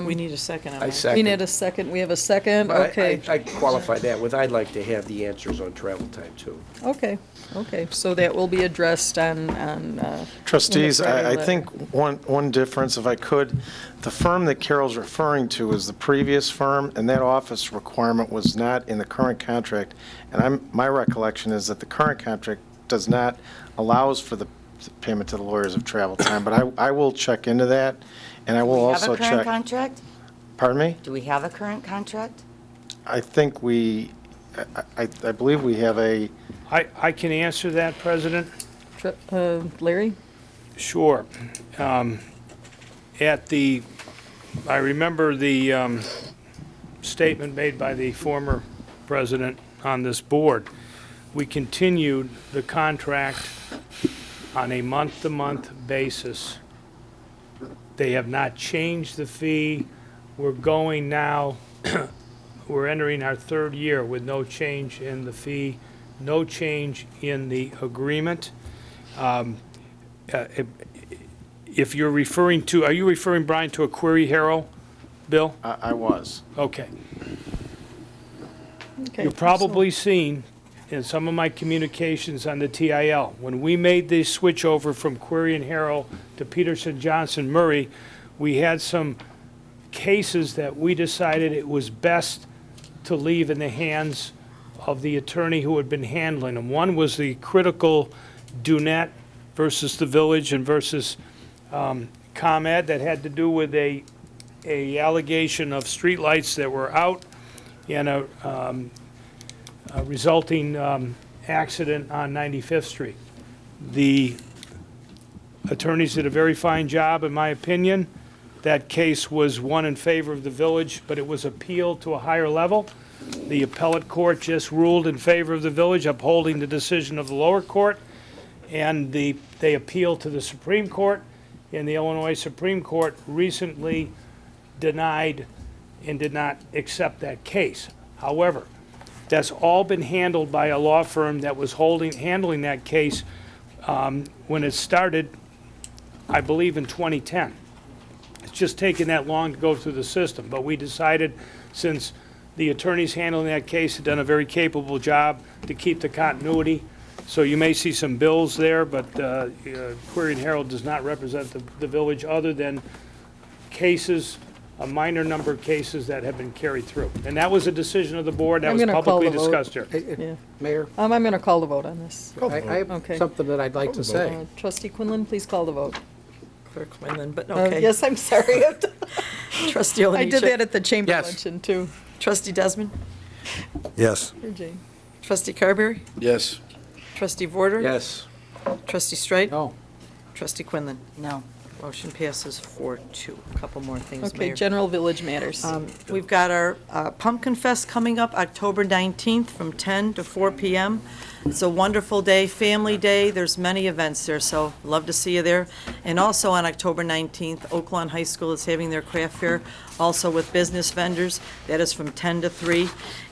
We need a second on I that. second. we need a second, we have a second, But okay. I qualify that with, I'd like to have the answers on travel time, too. Okay, so that will be addressed on. Trustees, in the Friday I letter. think one difference, if I could, the firm that Carol's referring to is the previous firm, and that office requirement was not in the current contract. And my recollection is that the current contract does not allows for the payment to the lawyers of travel time, but I will check into that, and I will also Do we have a current check. contract? Pardon me? Do we have a current contract? I think I believe we have a, I can answer that, President. Larry? Sure. I remember the statement made by the former president on this board. We continued the contract on a month-to-month basis. They have not changed the fee. We're going now, we're entering our third year with no change in the fee, no change in the agreement. If you're referring to, are you referring, Brian, to a Query Herald bill? I was. Okay. Okay, You've probably seen in some of my communications on the TIL, when we made the switch over from Query and Herald to Peterson, Johnson, Murray, we had some cases that we decided it was best to leave in the hands of the attorney who had been handling them. One was the critical Dunette versus the Village and versus ComEd that had to do with a allegation of streetlights that were out and a resulting accident on 95th Street. The attorneys did a very fine job, in my opinion. That case was won in favor of the Village, but it was appealed to a higher level. The appellate court just ruled in favor of the Village, upholding the decision of the lower court, and they appealed to the Supreme Court, and the Illinois Supreme Court recently denied and did not accept that case. However, that's all been handled by a law firm that was handling that case when it started, I believe, in 2010. It's just taken that long to go through the system, but we decided, since the attorneys handling that case had done a very capable job, to keep the continuity. So you may see some bills there, but Query and Herald does not represent the Village other than cases, a minor number of cases that have been carried through. And that was a decision of the board that I'm was gonna call publicly the vote. discussed here. Yeah. Mayor, I'm going to call the vote on this. I have Okay. something that I'd like to say. Trustee Quinlan, please call the vote. Clerk Quinlan, but okay. Yes, I'm sorry. Trustee I did Oliniechek. that at the chamber Yes. luncheon, too. Trustee Desmond? Yes. Here, Jane. Trustee Carberry? Yes. Trustee Vorder? Yes. Trustee Streit? No. Trustee Quinlan? No. Motion passes 4-2. A couple more things, Okay, Mayor. general village matters. We've got our Pumpkin Fest coming up October 19th from 10 to 4 p.m. It's a wonderful day, family day. There's many events there, so love to see you there. And also on October 19th, Oaklawn High School is having their craft fair, also with business vendors. That is from 10 to 3.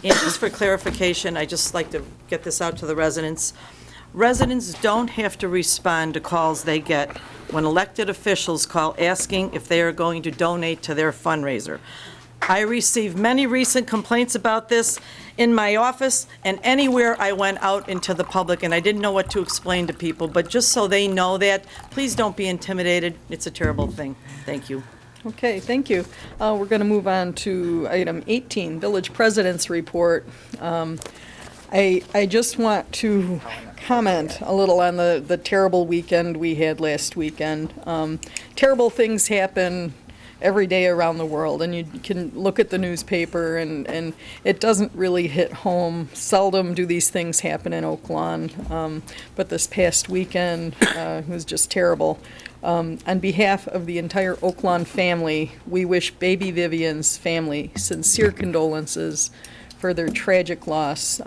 And just for clarification, I just like to get this out to the residents. Residents don't have to respond to calls they get when elected officials call asking if they are going to donate to their fundraiser. I received many recent complaints about this in my office and anywhere I went out into the public, and I didn't know what to explain to people, but just so they know that, please don't be intimidated. It's a terrible thing. Thank you. Okay, thank you. We're going to move on to item 18, Village President's Report. I just want to comment a little on the terrible weekend we had last weekend. Terrible things happen every day around the world, and you can look at the newspaper, and it doesn't really hit home. Seldom do these things happen in Oak Lawn, but this past weekend was just terrible. On behalf of the entire Oak Lawn family, we wish baby Vivian's family sincere condolences for their tragic loss.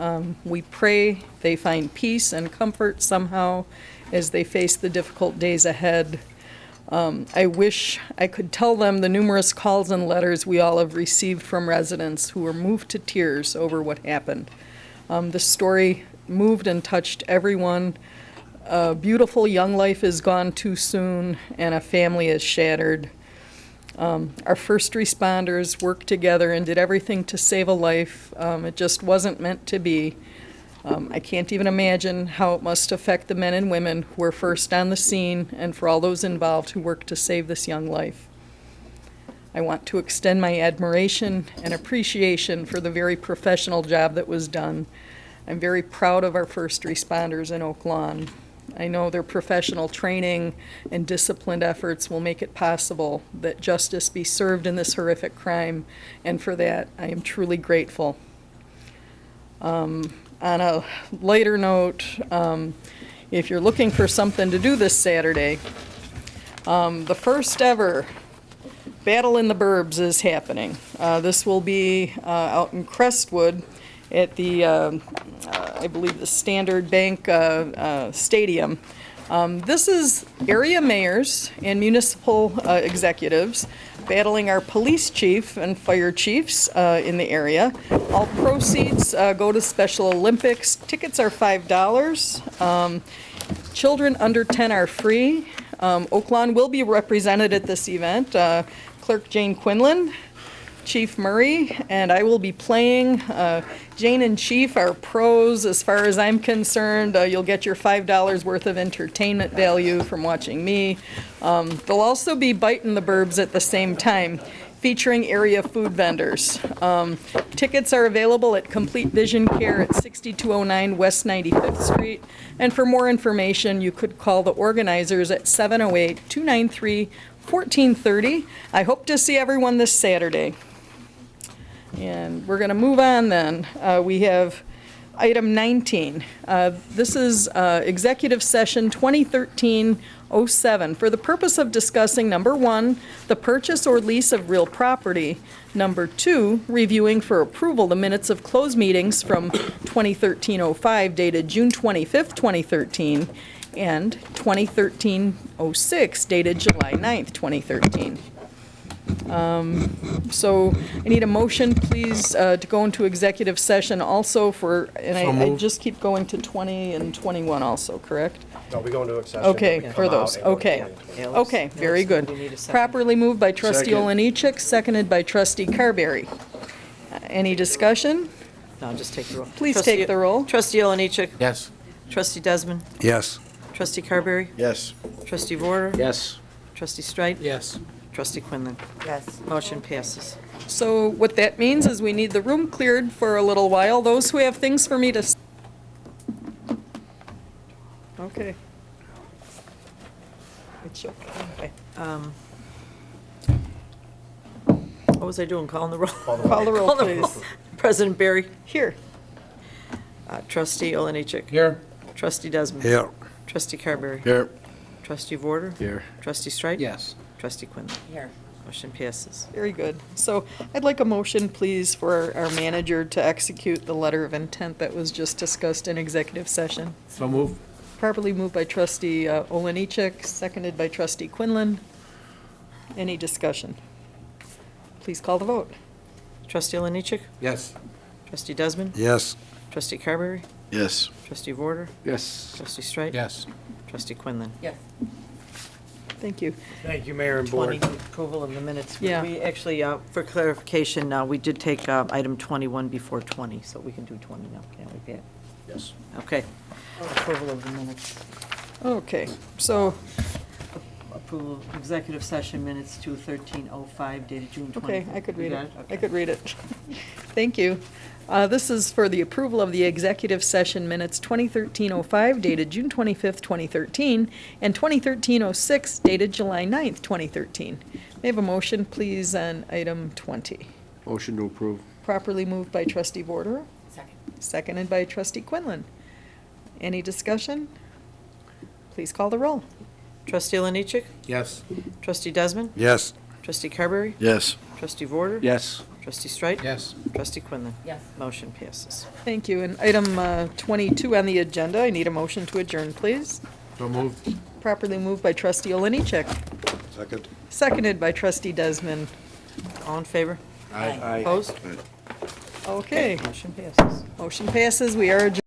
We pray they find peace and comfort somehow as they face the difficult days ahead. I wish I could tell them the numerous calls and letters we all have received from residents who were moved to tears over what happened. This story moved and touched everyone A beautiful young life is gone too soon, and a family is shattered. Our first responders worked together and did everything to save a life. It just wasn't meant to be. I can't even imagine how it must affect the men and women who were first on the scene, and for all those involved who worked to save this young life. I want to extend my admiration and appreciation for the very professional job that was done. I'm very proud of our first responders in Oak Lawn. I know their professional training and disciplined efforts will make it possible that justice be served in this horrific crime, and for that, I am truly grateful. On a lighter note, if you're looking for something to do this Saturday, the first ever Battle in the Burbs is happening. This will be out in Crestwood at the, I believe, the Standard Bank Stadium. This is area mayors and municipal executives battling our police chief and fire chiefs in the area. All proceeds go to Special Olympics. Tickets are $5. Children under 10 are free. Oak Lawn will be represented at this event. Clerk Jane Quinlan, Chief Murray, and I will be playing. Jane and Chief are pros as far as I'm concerned. You'll get your $5 worth of entertainment value from watching me. They'll also be biting the burbs at the same time, featuring area food vendors. Tickets are available at Complete Vision Care at 6209 West 95th Street. And for more information, you could call the organizers at 708-293-1430. I hope to see everyone this Saturday. And we're going to move on then. We have item 19. This is executive session 2013-07 for the purpose of discussing, number one, the purchase or lease of real property. Number two, reviewing for approval the minutes of closed meetings from 2013-05 dated June 25th, 2013, and 2013-06 dated July 9th, 2013. So I need a motion, please, to go into executive session also for, and I just keep going to 20 and 21 also, correct? No, we go into session. Okay, we for come out those, and go to okay. 20. Okay, very good. We need a second. Properly moved by trustee Second. Olenichek, seconded by trustee Carberry. Any discussion? No, just take the roll. Please take the roll. Trustee Olenichek. Yes. Trustee Desmond. Yes. Trustee Carberry. Yes. Trustee Vorder. Yes. Trustee Streit. Yes. Trustee Quinlan. Yes. Motion passes. So what that means is we need the room cleared for a little while. Those who have things for me to... Okay. It's okay. What was I doing? Calling the roll? Call the roll, please. President Barry. Here. Trustee Olenichek. Here. Trustee Desmond. Here. Trustee Carberry. Here. Trustee Vorder. Here. Trustee Streit. Yes. Trustee Quinlan. Here. Motion passes. Very good. So I'd like a motion, please, for our manager to execute the letter of intent that was just discussed in executive session. So move. Properly moved by trustee Olenichek, seconded by trustee Quinlan. Any discussion? Please call the vote. Trustee Olenichek. Yes. Trustee Desmond. Yes. Trustee Carberry. Yes. Trustee Vorder. Yes. Trustee Streit. Yes. Trustee Quinlan. Yes. Thank you. Thank you, Mayor and Board. 20, approval of the minutes. Yeah. We actually, for clarification, we did take item 21 before 20, so we can do 20 now, can't we, Pat? Yes. Okay. Approval of the minutes. Okay, so, Approval of executive session minutes to 13:05 dated June 20th. okay, I could You read got it. I Okay. could read it. Thank you. This is for the approval of the executive session minutes 2013-05 dated June 25th, 2013, and 2013-06 dated July 9th, 2013. May I have a motion, please, on item 20? Motion to approve. Properly moved by trustee Vorder, Second. seconded by trustee Quinlan. Any discussion? Please call the roll. Trustee Olenichek. Yes. Trustee Desmond. Yes. Trustee Carberry. Yes. Trustee Vorder. Yes. Trustee Streit. Yes. Trustee Quinlan. Yes. Motion passes. Thank you. And item 22 on the agenda, I need a motion to adjourn, please. So moved. Properly moved by trustee Olenichek, Second. seconded by trustee Desmond. All in favor? Aye. Opposed? Okay, Motion passes. motion passes. We are adjourned.